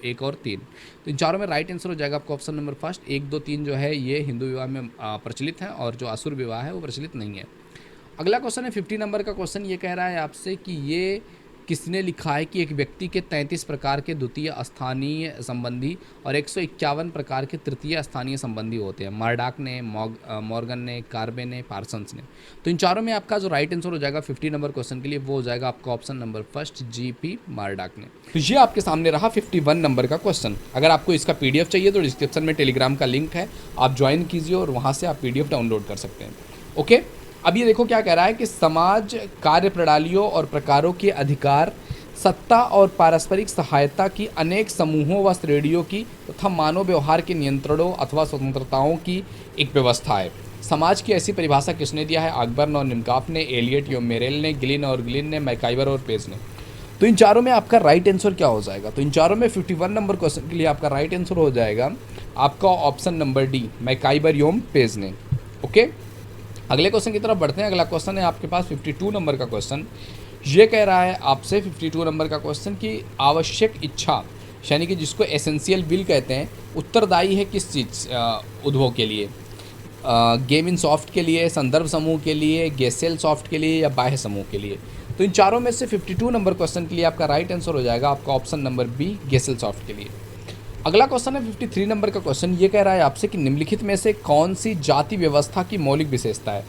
1 और 3। तो इन चारों में राइट आंसर हो जाएगा आपका ऑप्शन नंबर फर्स्ट, 1 2 3 जो है ये हिंदू विवाह में प्रचलित है, और जो असुर विवाह है वो प्रचलित नहीं है। अगला क्वेश्चन है 50 नंबर का क्वेश्चन। ये कह रहा है आपसे कि ये किसने लिखा है कि एक व्यक्ति के 33 प्रकार के द्वितीय स्थानीय संबंधी और 151 प्रकार के तृतीय स्थानीय संबंधी होते हैं? मर्डॉक ने, मॉर्गन ने, कार्बे ने, पार्सन्स ने। तो इन चारों में आपका जो राइट आंसर हो जाएगा 50 नंबर क्वेश्चन के लिए, वो हो जाएगा आपका option number first, GP Murdock ने। तो ये आपके सामने रहा 51 नंबर का क्वेश्चन। अगर आपको इसका पीडीएफ चाहिए तो डिस्क्रिप्शन में टेलीग्राम का लिंक है, आप ज्वाइन कीजिए और वहाँ से आप पीडीएफ डाउनलोड कर सकते हैं। ओके, अब ये देखो क्या कह रहा है कि समाज कार्य प्रणालियों और प्रकारों के अधिकार, सत्ता और पारस्परिक सहायता की अनेक समूहों व श्रेणियों की तथा मानव व्यवहार के नियंत्रणों अथवा स्वतंत्रताओं की एक व्यवस्था है। समाज की ऐसी परिभाषा किसने दिया है? अकबर्न और निमकाफ ने, एलियट और मेरेल ने, गिलिन ने, मैकाइवर और पेज ने। तो इन चारों में आपका राइट आंसर क्या हो जाएगा? तो इन चारों में 51 नंबर क्वेश्चन के लिए आपका राइट आंसर हो जाएगा आपका ऑप्शन नंबर डी, मैकाइवर योम पेज ने। ओके, अगले क्वेश्चन की तरफ बढ़ते हैं। अगला क्वेश्चन है आपके पास 52 नंबर का क्वेश्चन। ये कह रहा है आपसे 52 नंबर का क्वेश्चन कि आवश्यक इच्छा, यानी कि जिसको एसेंशियल विल कहते हैं, उत्तरदायी है किस चीज़ उद्भव के लिए? गेम इन सॉफ्ट के लिए, संदर्भ समूह के लिए, गेसेल सॉफ्ट के लिए, या बाह्य समूह के लिए? तो इन चारों में से 52 नंबर क्वेश्चन के लिए आपका राइट आंसर हो जाएगा आपका option number B, Gesell soft के लिए। अगला क्वेश्चन है 53 नंबर का क्वेश्चन। ये कह रहा है आपसे कि निम्नलिखित में से कौन सी जाति व्यवस्था की मौलिक विशेषता है?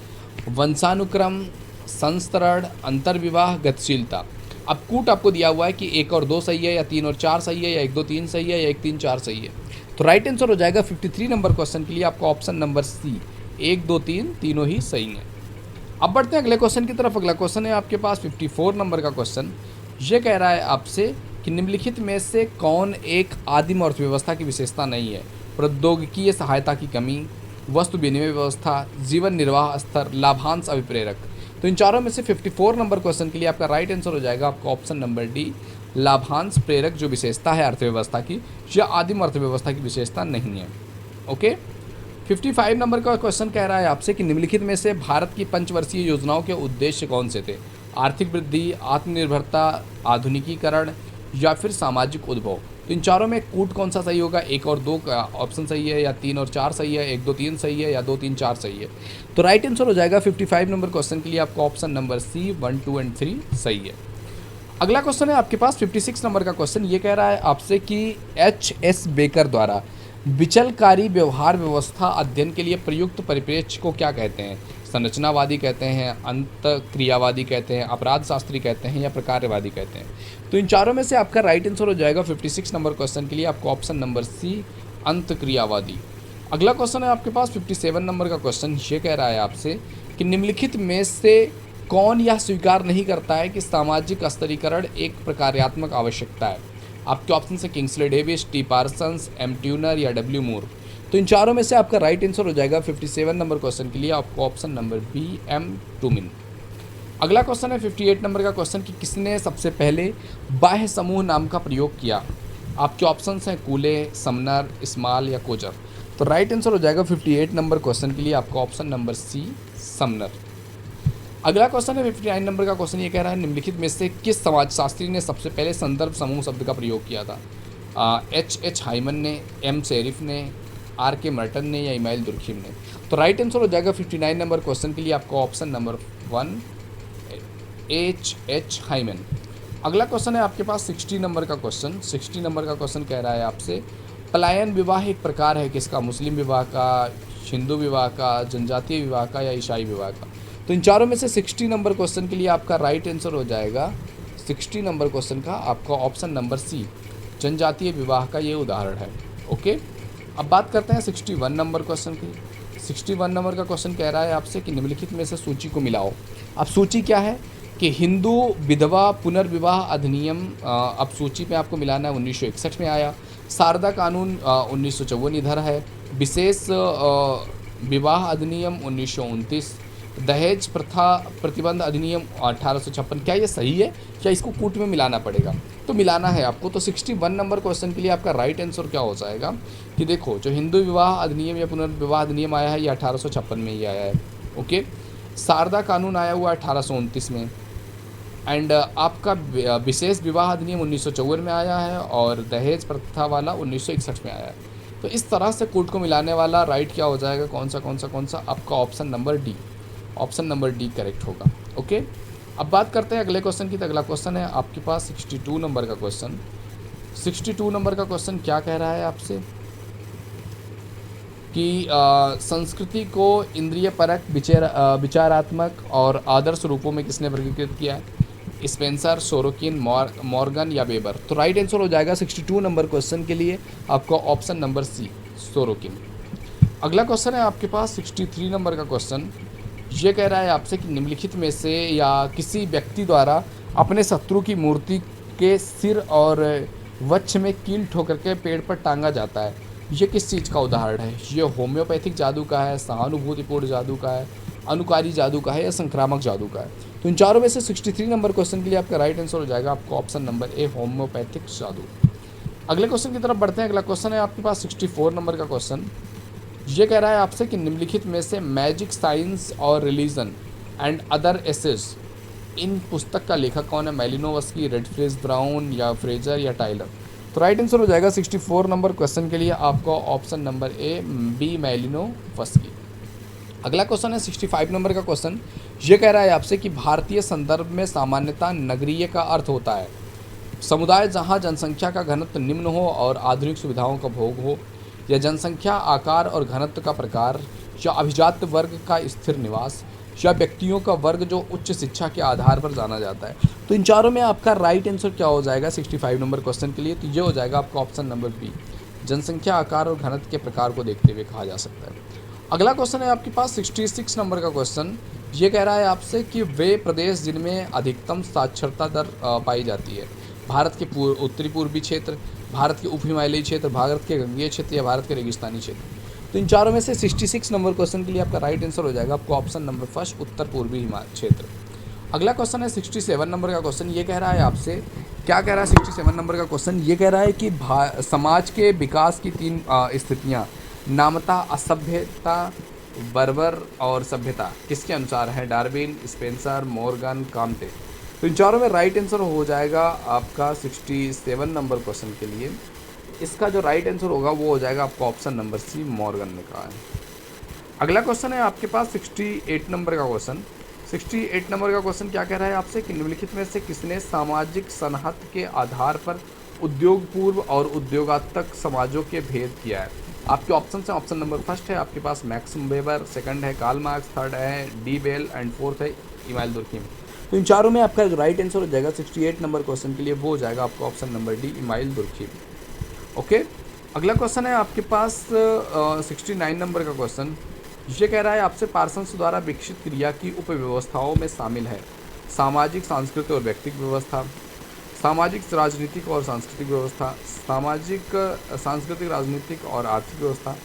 वंशानुक्रम, संस्तरण, अंतर्विवाह, गतिशीलता। अब कूट आपको दिया हुआ है कि 1 और 2 सही है, या 3 और 4 सही है, या 1 2 3 सही है, या 1 3 4 सही है। तो राइट आंसर हो जाएगा 53 नंबर क्वेश्चन के लिए आपका ऑप्शन नंबर सी, 1 2 3 तीनों ही सही हैं। अब बढ़ते हैं अगले क्वेश्चन की तरफ। अगला क्वेश्चन है आपके पास 54 नंबर का क्वेश्चन। ये कह रहा है आपसे कि निम्नलिखित में से कौन एक आदिम अर्थव्यवस्था की विशेषता नहीं है? प्रौद्योगिकीय सहायता की कमी, वस्तु विनिमय व्यवस्था, जीवन निर्वाह स्तर, लाभांश अभिप्रेरक। तो इन चारों में से 54 नंबर क्वेश्चन के लिए आपका राइट आंसर हो जाएगा आपका ऑप्शन नंबर डी, लाभांश प्रेरक जो विशेषता है अर्थव्यवस्था की, यह आदिम अर्थव्यवस्था की विशेषता नहीं है। ओके, 55 नंबर का क्वेश्चन कह रहा है आपसे कि निम्नलिखित में से भारत की पंचवर्षीय योजनाओं के उद्देश्य कौन से थे? आर्थिक वृद्धि, आत्मनिर्भरता, आधुनिकीकरण, या फिर सामाजिक उद्भव। तो इन चारों में कूट कौन सा सही होगा? 1 और 2 का ऑप्शन सही है, या 3 और 4 सही है, 1 2 3 सही है, या 2 3 4 सही है? तो राइट आंसर हो जाएगा 55 नंबर क्वेश्चन के लिए आपका ऑप्शन नंबर सी, 1 2 एंड 3 सही है। अगला क्वेश्चन है आपके पास 56 नंबर का क्वेश्चन। ये कह रहा है आपसे कि एच.एस. बेकर द्वारा विचलकारी व्यवहार व्यवस्था अध्ययन के लिए प्रयुक्त परिप्रेक्ष्य को क्या कहते हैं? संरचनावादी कहते हैं, अंतक्रियावादी कहते हैं, अपराध शास्त्री कहते हैं, या प्रकारवादी कहते हैं? तो इन चारों में से आपका राइट आंसर हो जाएगा 56 नंबर क्वेश्चन के लिए आपको ऑप्शन नंबर सी, अंतक्रियावादी। अगला क्वेश्चन है आपके पास 57 नंबर का क्वेश्चन। ये कह रहा है आपसे कि निम्नलिखित में से कौन यह स्वीकार नहीं करता है कि सामाजिक स्तरीकरण एक प्रकार्यात्मक आवश्यकता है? आपके ऑप्शन से Kingsley Davis, T Parsons, M Tumin, या डब्ल्यू मूर। तो इन चारों में से आपका राइट आंसर हो जाएगा 57 नंबर क्वेश्चन के लिए आपको ऑप्शन नंबर बी, एम टूमिन। अगला क्वेश्चन है 58 नंबर का क्वेश्चन कि किसने सबसे पहले बाह्य समूह नाम का प्रयोग किया? आपके ऑप्शन हैं कूले, समनर, स्मॉल, या कोजर। तो राइट आंसर हो जाएगा 58 नंबर क्वेश्चन के लिए आपका ऑप्शन नंबर सी, समनर। अगला क्वेश्चन है 59 नंबर का क्वेश्चन। ये कह रहा है निम्नलिखित में से किस समाजशास्त्री ने सबसे पहले संदर्भ समूह शब्द का प्रयोग किया था? H.H. हाइमन ने, एम सेरिफ ने, R.K. मर्टन ने, या इमाइल दुर्खिम ने? तो राइट आंसर हो जाएगा 59 नंबर क्वेश्चन के लिए आपका ऑप्शन नंबर 1, H.H. हाइमन। अगला क्वेश्चन है आपके पास 60 नंबर का क्वेश्चन। 60 नंबर का क्वेश्चन कह रहा है आपसे पलायन विवाह एक प्रकार है किसका? मुस्लिम विवाह का, हिंदू विवाह का, जनजातीय विवाह का या ईसाई विवाह का। तो इन चारों में से 60 नंबर क्वेश्चन के लिए आपका राइट आंसर हो जाएगा 60 नंबर क्वेश्चन का आपका ऑप्शन नंबर सी, जनजातीय विवाह का ये उदाहरण है। ओके, अब बात करते हैं 61 नंबर क्वेश्चन की। 61 नंबर का क्वेश्चन कह रहा है आपसे कि निम्नलिखित में से सूची को मिलाओ। अब सूची क्या है कि हिंदू विधवा पुनर्विवाह अधिनियम, अब सूची में आपको मिलाना है 1961 में आया। शारदा कानून 1954 इधर है। विशेष विवाह अधिनियम 1929। दहेज प्रथा प्रतिबंध अधिनियम 1856। क्या ये सही है, क्या इसको कूट में मिलाना पड़ेगा? तो मिलाना है आपको। तो 61 नंबर क्वेश्चन के लिए आपका राइट आंसर क्या हो जाएगा कि देखो, जो हिंदू विवाह अधिनियम या पुनर्विवाह अधिनियम आया है ये 1856 में ही आया है। ओके, शारदा कानून आया हुआ 1829 में, एंड आपका विशेष विवाह अधिनियम 1954 में आया है, और दहेज प्रथा वाला 1961 में आया है। तो इस तरह से कोड को मिलाने वाला राइट क्या हो जाएगा, कौन सा आपका option number D, option number D correct होगा। ओके, अब बात करते हैं अगले क्वेश्चन की। तो अगला क्वेश्चन है आपके पास 62 नंबर का क्वेश्चन। 62 नंबर का क्वेश्चन क्या कह रहा है आपसे कि संस्कृति को इंद्रिय परक, विचारात्मक और आदर्श रूपों में किसने वर्गीकृत किया है? स्पेंसर, सोरोकिन, मॉर्गन या वेबर। तो राइट आंसर हो जाएगा 62 नंबर क्वेश्चन के लिए आपका ऑप्शन नंबर सी, सोरोकिन। अगला क्वेश्चन है आपके पास 63 नंबर का क्वेश्चन। ये कह रहा है आपसे कि निम्नलिखित में से या किसी व्यक्ति द्वारा अपने शत्रु की मूर्ति के सिर और वक्ष में कील ठोकर के पेड़ पर टांगा जाता है, ये किस चीज़ का उदाहरण है? ये होम्योपैथिक जादू का है, सहानुभूतिपूर्ण जादू का है, अनुकारी जादू का है या संक्रामक जादू का है? तो इन चारों में से 63 नंबर क्वेश्चन के लिए आपका राइट आंसर हो जाएगा आपका ऑप्शन नंबर ए, होम्योपैथिक जादू। अगले क्वेश्चन की तरफ बढ़ते हैं। अगला क्वेश्चन है आपके पास 64 नंबर का क्वेश्चन। ये कह रहा है आपसे कि निम्नलिखित में से मैजिक, साइंस और रिलीजन एंड अदर एसेस, इन पुस्तक का लेखक कौन है? मेलिनोवस्की, रेडफ्रिज ब्राउन या फ्रेजर या टाइलर? तो राइट आंसर हो जाएगा 64 नंबर क्वेश्चन के लिए आपका ऑप्शन नंबर ए, बी, मेलिनोवस्की। अगला क्वेश्चन है 65 नंबर का क्वेश्चन। ये कह रहा है आपसे कि भारतीय संदर्भ में सामान्यतः नगरीय का अर्थ होता है समुदाय जहां जनसंख्या का घनत्व निम्न हो और आधुनिक सुविधाओं का भोग हो, या जनसंख्या, आकार और घनत्व का प्रकार, या अभिजात वर्ग का स्थिर निवास, या व्यक्तियों का वर्ग जो उच्च शिक्षा के आधार पर जाना जाता है। तो इन चारों में आपका राइट आंसर क्या हो जाएगा 65 नंबर क्वेश्चन के लिए? तो ये हो जाएगा आपका ऑप्शन नंबर बी, जनसंख्या, आकार और घनत्व के प्रकार को देखते हुए कहा जा सकता है। अगला क्वेश्चन है आपके पास 66 नंबर का क्वेश्चन। ये कह रहा है आपसे कि वे प्रदेश जिनमें अधिकतम साक्षरता दर पाई जाती है, भारत के उत्तरी पूर्वी क्षेत्र, भारत के उप हिमालयी क्षेत्र, भारत के गंगीय क्षेत्र या भारत के रेगिस्तानी क्षेत्र। तो इन चारों में से 66 नंबर क्वेश्चन के लिए आपका राइट आंसर हो जाएगा आपको ऑप्शन नंबर फर्स्ट, उत्तर पूर्वी हिमालय क्षेत्र। अगला क्वेश्चन है 67 नंबर का क्वेश्चन। ये कह रहा है आपसे, क्या कह रहा है 67 नंबर का क्वेश्चन? ये कह रहा है कि समाज के विकास की 3 स्थितियाँ, नामता, असभ्यता, बर्बर और सभ्यता, किसके अनुसार है? Darwin, Spencer, Morgan, Comte. तो इन चारों में राइट आंसर हो जाएगा आपका 67 नंबर क्वेश्चन के लिए। इसका जो राइट आंसर होगा वो हो जाएगा आपका ऑप्शन नंबर सी, मॉर्गन ने कहा है। अगला क्वेश्चन है आपके पास 68 नंबर का क्वेश्चन। 68 नंबर का क्वेश्चन क्या कह रहा है आपसे कि निम्नलिखित में से किसने सामाजिक सनहत के आधार पर उद्योग पूर्व और उद्योगात्मक समाजों के भेद किया है? आपके ऑप्शन है, ऑप्शन नंबर फर्स्ट है आपके पास मैक्सिम वेबर, सेकंड है कार्ल मार्क्स, थर्ड है डी बेल एंड फोर्थ है इमाइल दुर्कीम। तो इन चारों में आपका राइट आंसर हो जाएगा 68 नंबर क्वेश्चन के लिए, वो हो जाएगा आपका option number D, email दुर्कीम। Okay, अगला क्वेश्चन है आपके पास 69 नंबर का क्वेश्चन। ये कह रहा है आपसे पार्सन्स द्वारा विकसित क्रिया की उपव्यवस्थाओं में शामिल है सामाजिक, सांस्कृतिक और व्यक्तिगत व्यवस्था, सामाजिक, राजनीतिक और सांस्कृतिक व्यवस्था, सामाजिक, सांस्कृतिक, राजनीतिक और आर्थिक व्यवस्था,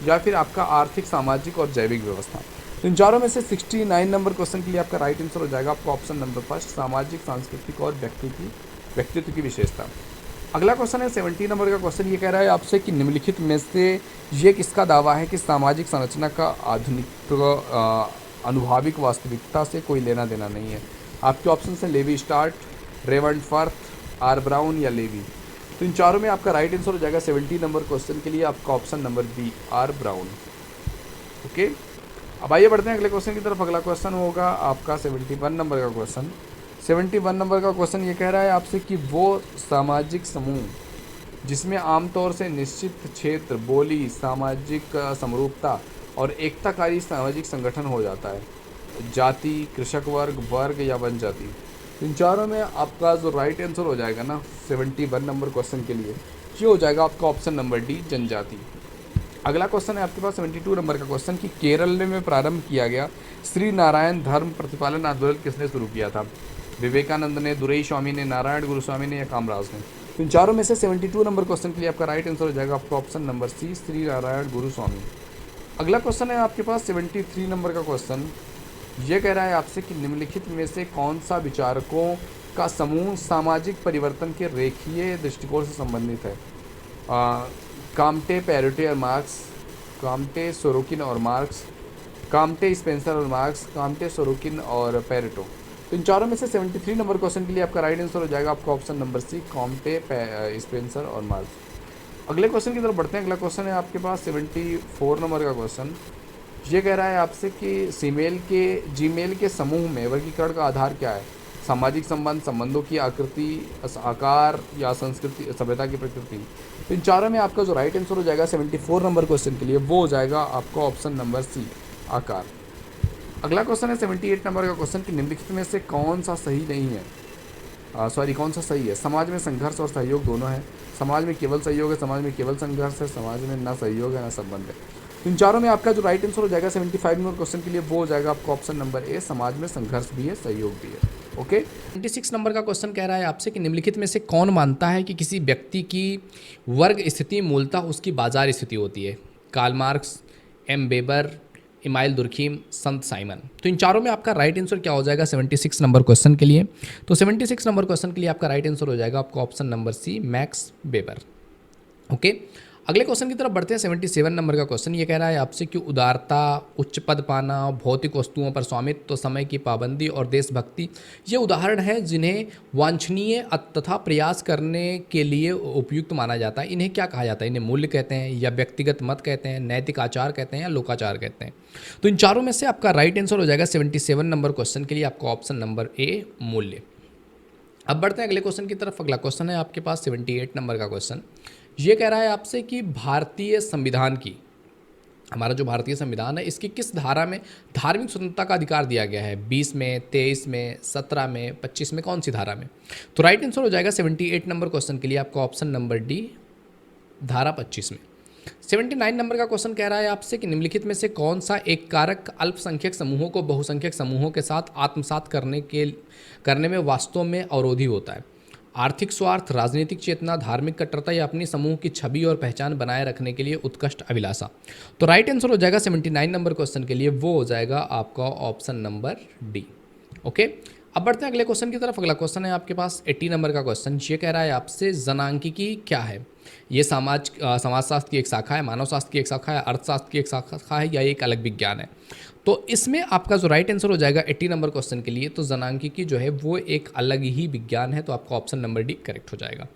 या फिर आपका आर्थिक, सामाजिक और जैविक व्यवस्था। तो इन चारों में से 69 नंबर क्वेश्चन के लिए आपका राइट आंसर हो जाएगा आपका ऑप्शन नंबर फर्स्ट, सामाजिक, सांस्कृतिक और व्यक्तित्व की विशेषता। अगला क्वेश्चन है 70 नंबर का क्वेश्चन। ये कह रहा है आपसे कि निम्नलिखित में से ये किसका दावा है कि सामाजिक संरचना का आधुनिक अनुभाविक वास्तविकता से कोई लेना देना नहीं है? आपके ऑप्शन है Levi Strauss, Raymond Firth, R Brown या लेवी। तो इन चारों में आपका राइट आंसर हो जाएगा 70 नंबर क्वेश्चन के लिए आपका option number B, R Brown. Okay, अब आइए बढ़ते हैं अगले क्वेश्चन की तरफ। अगला क्वेश्चन होगा आपका 71 नंबर का क्वेश्चन। 71 नंबर का क्वेश्चन ये कह रहा है आपसे कि वो सामाजिक समूह जिसमें आमतौर से निश्चित क्षेत्र, बोली, सामाजिक समरूपता और एकताकारी सामाजिक संगठन हो जाता है। जाति, कृषक वर्ग, वर्ग या वनजाति। इन चारों में आपका जो राइट आंसर हो जाएगा ना 71 नंबर क्वेश्चन के लिए, ये हो जाएगा आपका ऑप्शन नंबर डी, जनजाति। अगला क्वेश्चन है आपके पास 72 नंबर का क्वेश्चन कि केरल में प्रारंभ किया गया श्री नारायण धर्म प्रतिपालन आंदोलन किसने शुरू किया था? विवेकानंद ने, दुरई स्वामी ने, नारायण गुरुस्वामी ने या कामराज ने? तो इन चारों में से 72 नंबर क्वेश्चन के लिए आपका राइट आंसर हो जाएगा आपका option number C, Shri Narayan Guruswami. अगला क्वेश्चन है आपके पास 73 नंबर का क्वेश्चन। ये कह रहा है आपसे कि निम्नलिखित में से कौन सा विचारकों का समूह सामाजिक परिवर्तन के रेखीय दृष्टिकोण से संबंधित है? काम्टे, पेरेटो और मार्क्स, काम्टे, सोरोकिन और मार्क्स, काम्टे, स्पेंसर और मार्क्स, काम्टे, सोरोकिन और पेरेटो। तो इन चारों में से 73 नंबर क्वेश्चन के लिए आपका राइट आंसर हो जाएगा आपका option number C, Comte, Spencer और मार्क्स। अगले क्वेश्चन की तरफ बढ़ते हैं। अगला क्वेश्चन है आपके पास 74 नंबर का क्वेश्चन। ये कह रहा है आपसे कि जीमेल के समूह में वर्गीकरण का आधार क्या है? सामाजिक संबंध, संबंधों की आकृति, आकार या संस्कृति, सभ्यता की प्रकृति। तो इन चारों में आपका जो राइट आंसर हो जाएगा 74 नंबर क्वेश्चन के लिए, वो हो जाएगा आपका ऑप्शन नंबर सी, आकार। अगला क्वेश्चन है 78 नंबर का क्वेश्चन कि निम्नलिखित में से कौन सा सही नहीं है? कौन सा सही है? समाज में संघर्ष और सहयोग दोनों है, समाज में केवल सहयोग है, समाज में केवल संघर्ष है, समाज में ना सहयोग है ना संबंध है। तो इन चारों में आपका जो राइट आंसर हो जाएगा 75 नंबर क्वेश्चन के लिए, वो हो जाएगा आपका ऑप्शन नंबर ए, समाज में संघर्ष भी है, सहयोग भी है। ओके। 26 नंबर का क्वेश्चन कह रहा है आपसे कि निम्नलिखित में से कौन मानता है कि किसी व्यक्ति की वर्ग स्थिति मूलतः उसकी बाजार स्थिति होती है? Karl Marx, M Weber, Emile Durkheim, Saint Simon. तो इन चारों में आपका राइट आंसर क्या हो जाएगा 76 नंबर क्वेश्चन के लिए? तो 76 नंबर क्वेश्चन के लिए आपका राइट आंसर हो जाएगा आपका option number C, Max Weber. Okay. अगले क्वेश्चन की तरफ बढ़ते हैं। 77 नंबर का क्वेश्चन ये कह रहा है आपसे कि उदारता, उच्च पद पाना, भौतिक वस्तुओं पर स्वामित्व, समय की पाबंदी और देशभक्ति ये उदाहरण हैं जिन्हें वांछनीय तथा प्रयास करने के लिए उपयुक्त माना जाता है। इन्हें क्या कहा जाता है? इन्हें मूल्य कहते हैं या व्यक्तिगत मत कहते हैं, नैतिक आचार कहते हैं या लोकाचार कहते हैं? तो इन चारों में से आपका राइट आंसर हो जाएगा 77 नंबर क्वेश्चन के लिए आपका ऑप्शन नंबर ए, मूल्य। अब बढ़ते हैं अगले क्वेश्चन की तरफ। अगला क्वेश्चन है आपके पास 78 नंबर का क्वेश्चन। ये कह रहा है आपसे कि भारतीय संविधान की, हमारा जो भारतीय संविधान है, इसकी किस धारा में धार्मिक स्वतंत्रता का अधिकार दिया गया है? 20 में, 23 में, 17 में, 25 में, कौन सी धारा में? तो राइट आंसर हो जाएगा 78 नंबर क्वेश्चन के लिए आपका ऑप्शन नंबर डी, धारा 25 में। 79 नंबर का क्वेश्चन कह रहा है आपसे कि निम्नलिखित में से कौन सा एक कारक अल्पसंख्यक समूहों को बहुसंख्यक समूहों के साथ आत्मसात करने में वास्तव में अवरोधी होता है? आर्थिक स्वार्थ, राजनीतिक चेतना, धार्मिक कट्टरता या अपनी समूह की छवि और पहचान बनाए रखने के लिए उत्कृष्ट अभिलाषा। तो राइट आंसर हो जाएगा 79 नंबर क्वेश्चन के लिए, वो हो जाएगा आपका ऑप्शन नंबर डी। ओके। अब बढ़ते हैं अगले क्वेश्चन की तरफ। अगला क्वेश्चन है आपके पास 80 नंबर का क्वेश्चन। ये कह रहा है आपसे जनांकिकी क्या है? ये समाजशास्त्र की एक शाखा है, मानव शास्त्र की एक शाखा है, अर्थशास्त्र की एक शाखा है या एक अलग विज्ञान है? तो इसमें आपका जो राइट आंसर हो जाएगा 80 नंबर क्वेश्चन के लिए, तो जनांकिकी जो है वो एक अलग ही विज्ञान है, तो आपका ऑप्शन नंबर डी करेक्ट हो जाएगा।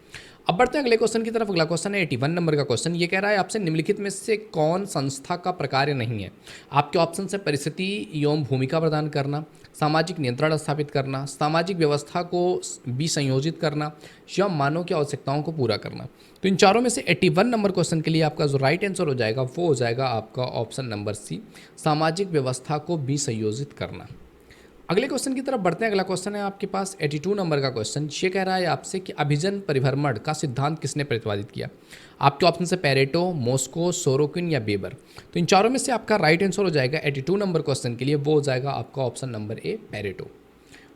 अब बढ़ते हैं अगले क्वेश्चन की तरफ। अगला क्वेश्चन है 81 नंबर का क्वेश्चन। ये कह रहा है आपसे निम्नलिखित में से कौन संस्था का प्रकार्य नहीं है? आपके ऑप्शन है परिस्थिति एवं भूमिका प्रदान करना, सामाजिक नियंत्रण स्थापित करना, सामाजिक व्यवस्था को विसंयोजित करना या मानव की आवश्यकताओं को पूरा करना। तो इन चारों में से 81 नंबर क्वेश्चन के लिए आपका जो राइट आंसर हो जाएगा वो हो जाएगा आपका ऑप्शन नंबर सी, सामाजिक व्यवस्था को विसंयोजित करना। अगले क्वेश्चन की तरफ बढ़ते हैं। अगला क्वेश्चन है आपके पास 82 नंबर का क्वेश्चन। ये कह रहा है आपसे कि अभिजन परिभ्रमण का सिद्धांत किसने प्रतिपादित किया? आपके ऑप्शन से पेरेटो, मॉस्को, सोरोकिन या बेबर। तो इन चारों में से आपका राइट आंसर हो जाएगा 82 नंबर क्वेश्चन के लिए, वो हो जाएगा आपका ऑप्शन नंबर ए, पेरेटो।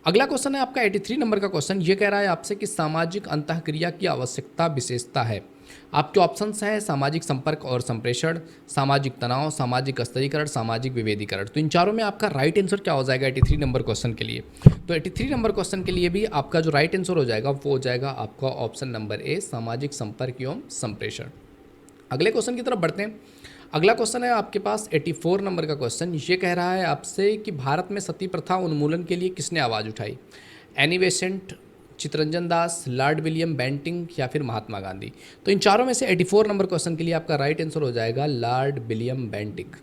अगला क्वेश्चन है आपका 83 नंबर का क्वेश्चन। ये कह रहा है आपसे कि सामाजिक अंतःक्रिया की आवश्यकता विशेषता है। आपके ऑप्शंस हैं सामाजिक संपर्क और संप्रेषण, सामाजिक तनाव, सामाजिक स्तरीकरण, सामाजिक विभेदीकरण। तो इन चारों में आपका राइट आंसर क्या हो जाएगा 83 नंबर क्वेश्चन के लिए? तो 83 नंबर क्वेश्चन के लिए भी आपका जो राइट आंसर हो जाएगा वो हो जाएगा आपका ऑप्शन नंबर ए, सामाजिक संपर्क एवं संप्रेषण। अगले क्वेश्चन की तरफ बढ़ते हैं। अगला क्वेश्चन है आपके पास 84 नंबर का क्वेश्चन। ये कह रहा है आपसे कि भारत में सती प्रथा उन्मूलन के लिए किसने आवाज़ उठाई? एनी बेसेंट, चितरंजन दास, लॉर्ड विलियम बेंटिंक या फिर महात्मा गांधी। तो इन चारों में से 84 नंबर क्वेश्चन के लिए आपका राइट आंसर हो जाएगा लॉर्ड विलियम बेंटिक।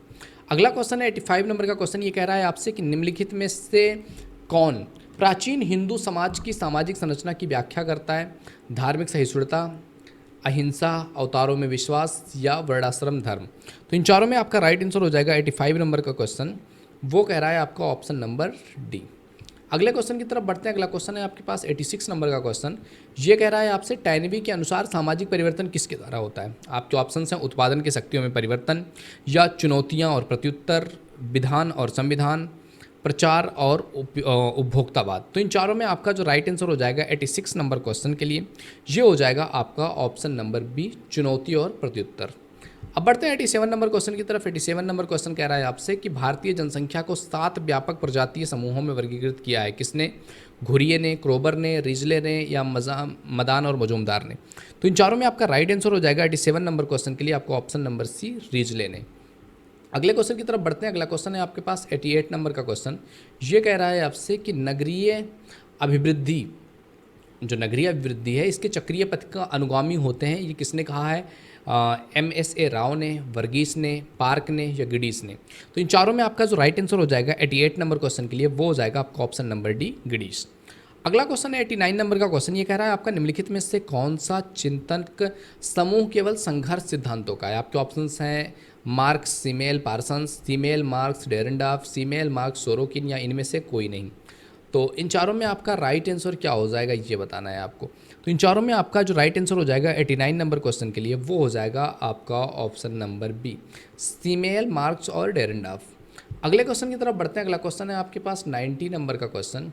अगला क्वेश्चन है 85 नंबर का क्वेश्चन। ये कह रहा है आपसे कि निम्नलिखित में से कौन प्राचीन हिंदू समाज की सामाजिक संरचना की व्याख्या करता है? धार्मिक सहिष्णुता, अहिंसा, अवतारों में विश्वास या वर्णाश्रम धर्म। तो इन चारों में आपका राइट आंसर हो जाएगा 85 नंबर का क्वेश्चन, वो कह रहा है आपका ऑप्शन नंबर डी। अगले क्वेश्चन की तरफ बढ़ते हैं। अगला क्वेश्चन है आपके पास 86 नंबर का क्वेश्चन। ये कह रहा है आपसे टैनवी के अनुसार सामाजिक परिवर्तन किसके द्वारा होता है। आपके ऑप्शन हैं उत्पादन की शक्तियों में परिवर्तन, या चुनौतियां और प्रत्युत्तर, विधान और संविधान, प्रचार और उपभोक्तावाद। तो इन चारों में आपका जो राइट आंसर हो जाएगा 86 नंबर क्वेश्चन के लिए, ये हो जाएगा आपका ऑप्शन नंबर बी, चुनौती और प्रत्युत्तर। अब बढ़ते हैं 87 नंबर क्वेश्चन की तरफ। 87 नंबर क्वेश्चन कह रहा है आपसे कि भारतीय जनसंख्या को 7 व्यापक प्रजातीय समूहों में वर्गीकृत किया है किसने। घुरिये ने, क्रोबर ने, रिजले ने, या मदान और मजूमदार ने। तो इन चारों में आपका राइट आंसर हो जाएगा 87 नंबर क्वेश्चन के लिए आपको ऑप्शन नंबर सी, रिजले ने। अगले क्वेश्चन की तरफ बढ़ते हैं। अगला क्वेश्चन है आपके पास 88 नंबर का क्वेश्चन। ये कह रहा है आपसे कि नगरीय अभिवृद्धि, जो नगरीय अभिवृद्धि है, इसके चक्रीय पथ का अनुगामी होते हैं, ये किसने कहा है। MSA राव ने, वर्गीस ने, पार्क ने, या गिडीस ने। तो इन चारों में आपका जो राइट आंसर हो जाएगा 88 नंबर क्वेश्चन के लिए, वो हो जाएगा आपका ऑप्शन नंबर डी, गिडीस। अगला क्वेश्चन है 89 नंबर का क्वेश्चन। ये कह रहा है आपका निम्नलिखित में से कौन सा चिंतक समूह केवल संघर्ष सिद्धांतों का है। आपके ऑप्शंस हैं Marx, Simmel, Parsons, Simmel, Marx, Dahrendorf, Simmel, Marx, Sorokin, या इनमें से कोई नहीं। तो इन चारों में आपका राइट आंसर क्या हो जाएगा, ये बताना है आपको। तो इन चारों में आपका जो राइट आंसर हो जाएगा 89 नंबर क्वेश्चन के लिए, वो हो जाएगा आपका ऑप्शन नंबर बी, सीमेल, मार्क्स और डेरेंडाफ। अगले क्वेश्चन की तरफ बढ़ते हैं। अगला क्वेश्चन है आपके पास 90 नंबर का क्वेश्चन।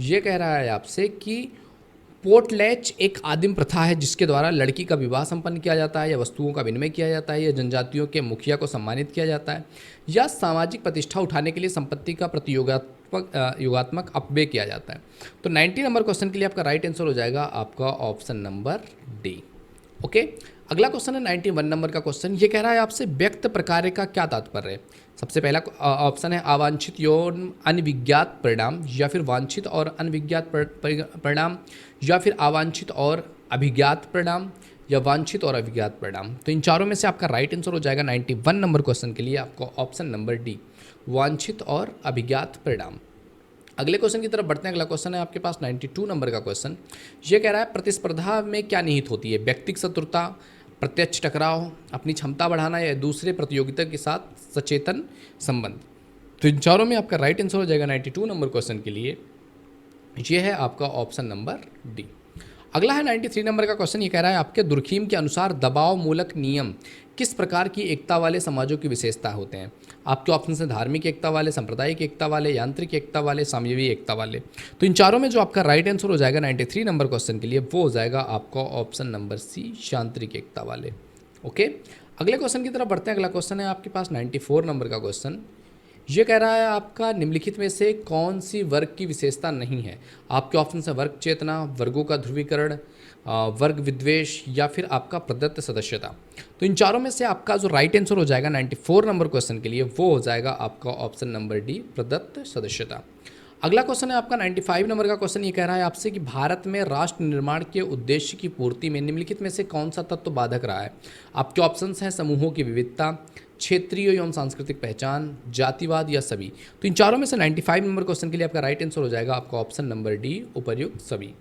ये कह रहा है आपसे कि पोर्टलैच एक आदिम प्रथा है जिसके द्वारा लड़की का विवाह संपन्न किया जाता है, या वस्तुओं का विनिमय किया जाता है, या जनजातियों के मुखिया को सम्मानित किया जाता है, या सामाजिक प्रतिष्ठा उठाने के लिए संपत्ति का योगात्मक अपव्यय किया जाता है। तो 90 नंबर क्वेश्चन के लिए आपका राइट आंसर हो जाएगा आपका ऑप्शन नंबर डी। ओके, अगला क्वेश्चन है 91 नंबर का क्वेश्चन। ये कह रहा है आपसे व्यक्त प्रकार का क्या तात्पर्य है। सबसे पहला ऑप्शन है अवांछित यौन अनविज्ञात परिणाम, या फिर वांछित और अनविज्ञात परिणाम, या फिर अवांछित और अभिज्ञात परिणाम, या वांछित और अभिज्ञात परिणाम। तो इन चारों में से आपका राइट आंसर हो जाएगा 91 नंबर क्वेश्चन के लिए आपको ऑप्शन नंबर डी, वांछित और अभिज्ञात परिणाम। अगले क्वेश्चन की तरफ बढ़ते हैं। अगला क्वेश्चन है आपके पास 92 नंबर का क्वेश्चन। ये कह रहा है प्रतिस्पर्धा में क्या निहित होती है। व्यक्तिगत शत्रुता, प्रत्यक्ष टकराव, अपनी क्षमता बढ़ाना, या दूसरे प्रतियोगिता के साथ सचेतन संबंध। तो इन चारों में आपका राइट आंसर हो जाएगा 92 नंबर क्वेश्चन के लिए, ये है आपका ऑप्शन नंबर डी। अगला है 93 नंबर का क्वेश्चन। ये कह रहा है आपके दुर्खीम के अनुसार दबाव मूलक नियम किस प्रकार की एकता वाले समाजों की विशेषता होते हैं। आपके ऑप्शन हैं धार्मिक एकता वाले, सांप्रदायिक एकता वाले, यांत्रिक एकता वाले, सामयवी एकता वाले। तो इन चारों में जो आपका राइट आंसर हो जाएगा 93 नंबर क्वेश्चन के लिए, वो हो जाएगा आपका ऑप्शन नंबर सी, यांत्रिक एकता वाले। ओके, अगले क्वेश्चन की तरफ बढ़ते हैं। अगला क्वेश्चन है आपके पास 94 नंबर का क्वेश्चन। ये कह रहा है आपका निम्नलिखित में से कौन सी वर्ग की विशेषता नहीं है। आपके ऑप्शन है वर्ग चेतना, वर्गों का ध्रुवीकरण, वर्ग विद्वेष, या फिर आपका प्रदत्त सदस्यता। तो इन चारों में से आपका जो राइट आंसर हो जाएगा 94 नंबर क्वेश्चन के लिए, वो हो जाएगा आपका ऑप्शन नंबर डी, प्रदत्त सदस्यता। अगला क्वेश्चन है आपका 95 नंबर का क्वेश्चन। ये कह रहा है आपसे कि भारत में राष्ट्र निर्माण के उद्देश्य की पूर्ति में निम्नलिखित में से कौन सा तत्व बाधक रहा है। आपके ऑप्शंस हैं समूहों की विविधता, क्षेत्रीय एवं सांस्कृतिक पहचान, जातिवाद, या सभी। तो इन चारों में से 95 नंबर क्वेश्चन के लिए आपका राइट आंसर हो जाएगा आपका ऑप्शन नंबर डी, उपर्युक्त सभी।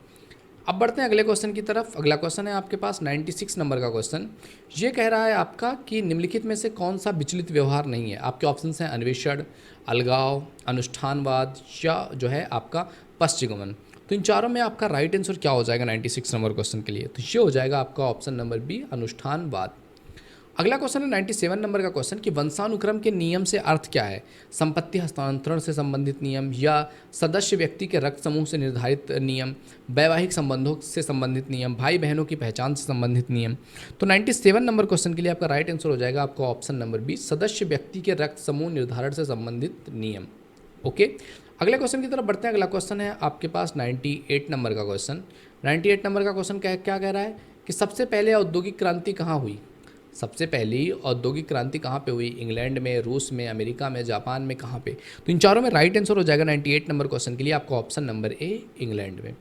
अब बढ़ते हैं अगले क्वेश्चन की तरफ। अगला क्वेश्चन है आपके पास 96 नंबर का क्वेश्चन। ये कह रहा है आपका कि निम्नलिखित में से कौन सा विचलित व्यवहार नहीं है। आपके ऑप्शंस हैं अन्वेषण, अलगाव, अनुष्ठानवाद, या जो है आपका पश्चिमगमन। तो इन चारों में आपका राइट आंसर क्या हो जाएगा 96 नंबर क्वेश्चन के लिए, तो ये हो जाएगा आपका ऑप्शन नंबर बी, अनुष्ठानवाद। अगला क्वेश्चन है 97 नंबर का क्वेश्चन कि वंशानुक्रम के नियम से अर्थ क्या है। संपत्ति हस्तांतरण से संबंधित नियम, या सदस्य व्यक्ति के रक्त समूह से निर्धारित नियम, वैवाहिक संबंधों से संबंधित नियम, भाई बहनों की पहचान से संबंधित नियम। तो 97 नंबर क्वेश्चन के लिए आपका राइट आंसर हो जाएगा आपका ऑप्शन नंबर बी, सदस्य व्यक्ति के रक्त समूह निर्धारण से संबंधित नियम। ओके, अगले क्वेश्चन की तरफ बढ़ते हैं। अगला क्वेश्चन है आपके पास 98 नंबर का क्वेश्चन। 98 नंबर का क्वेश्चन क्या कह रहा है कि सबसे पहले औद्योगिक क्रांति कहाँ हुई। सबसे पहली औद्योगिक क्रांति कहाँ पे हुई। इंग्लैंड में, रूस में, अमेरिका में, जापान में, कहाँ पे। तो इन चारों में राइट आंसर हो जाएगा 98 नंबर क्वेश्चन के लिए आपका ऑप्शन नंबर ए, इंग्लैंड में।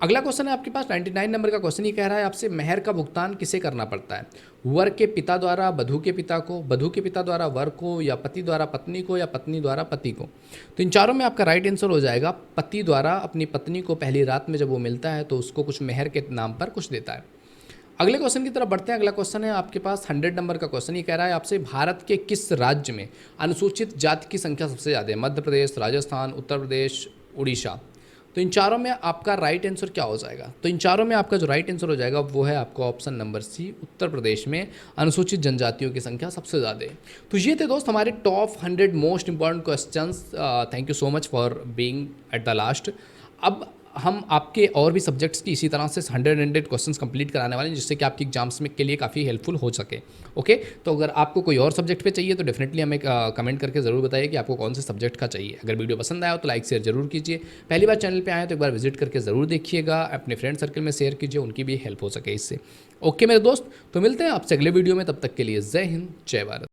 अगला क्वेश्चन है आपके पास 99 नंबर का क्वेश्चन। ये कह रहा है आपसे मेहर का भुगतान किसे करना पड़ता है। वर के पिता द्वारा वधू के पिता को, वधू के पिता द्वारा वर को, या पति द्वारा पत्नी को, या पत्नी द्वारा पति को। तो इन चारों में आपका राइट आंसर हो जाएगा पति द्वारा अपनी पत्नी को पहली रात में जब वो मिलता है तो उसको कुछ मेहर के नाम पर कुछ देता है। अगले क्वेश्चन की तरफ बढ़ते हैं। अगला क्वेश्चन है आपके पास 100 नंबर का क्वेश्चन। ये कह रहा है आपसे, भारत के किस राज्य में अनुसूचित जाति की संख्या सबसे ज़्यादा है? मध्य प्रदेश, राजस्थान, उत्तर प्रदेश, उड़ीसा। तो इन चारों में आपका राइट आंसर क्या हो जाएगा? तो इन चारों में आपका जो राइट आंसर हो जाएगा वो है आपका ऑप्शन नंबर सी, उत्तर प्रदेश में अनुसूचित जनजातियों की संख्या सबसे ज़्यादा है। तो ये थे दोस्त हमारे top 100 most important questions. Thank you so much for being at the last. अब हम आपके और भी सब्जेक्ट्स की इसी तरह से 100 क्वेश्चंस कंप्लीट कराने वाले हैं, जिससे कि आपकी एग्जाम्स में के लिए काफ़ी हेल्पफुल हो सके। ओके, तो अगर आपको कोई और सब्जेक्ट पे चाहिए तो डेफिनेटली हमें कमेंट करके ज़रूर बताइए कि आपको कौन से सब्जेक्ट का चाहिए। अगर वीडियो पसंद आया हो तो लाइक शेयर जरूर कीजिए। पहली बार चैनल पर आए तो एक बार विजिट करके ज़रूर देखिएगा, अपने फ्रेंड सर्कल में शेयर कीजिए, उनकी भी हेल्प हो सके इससे। ओके मेरे दोस्त, तो मिलते हैं आपसे अगले वीडियो में, तब तक के लिए जय हिंद, जय भारत।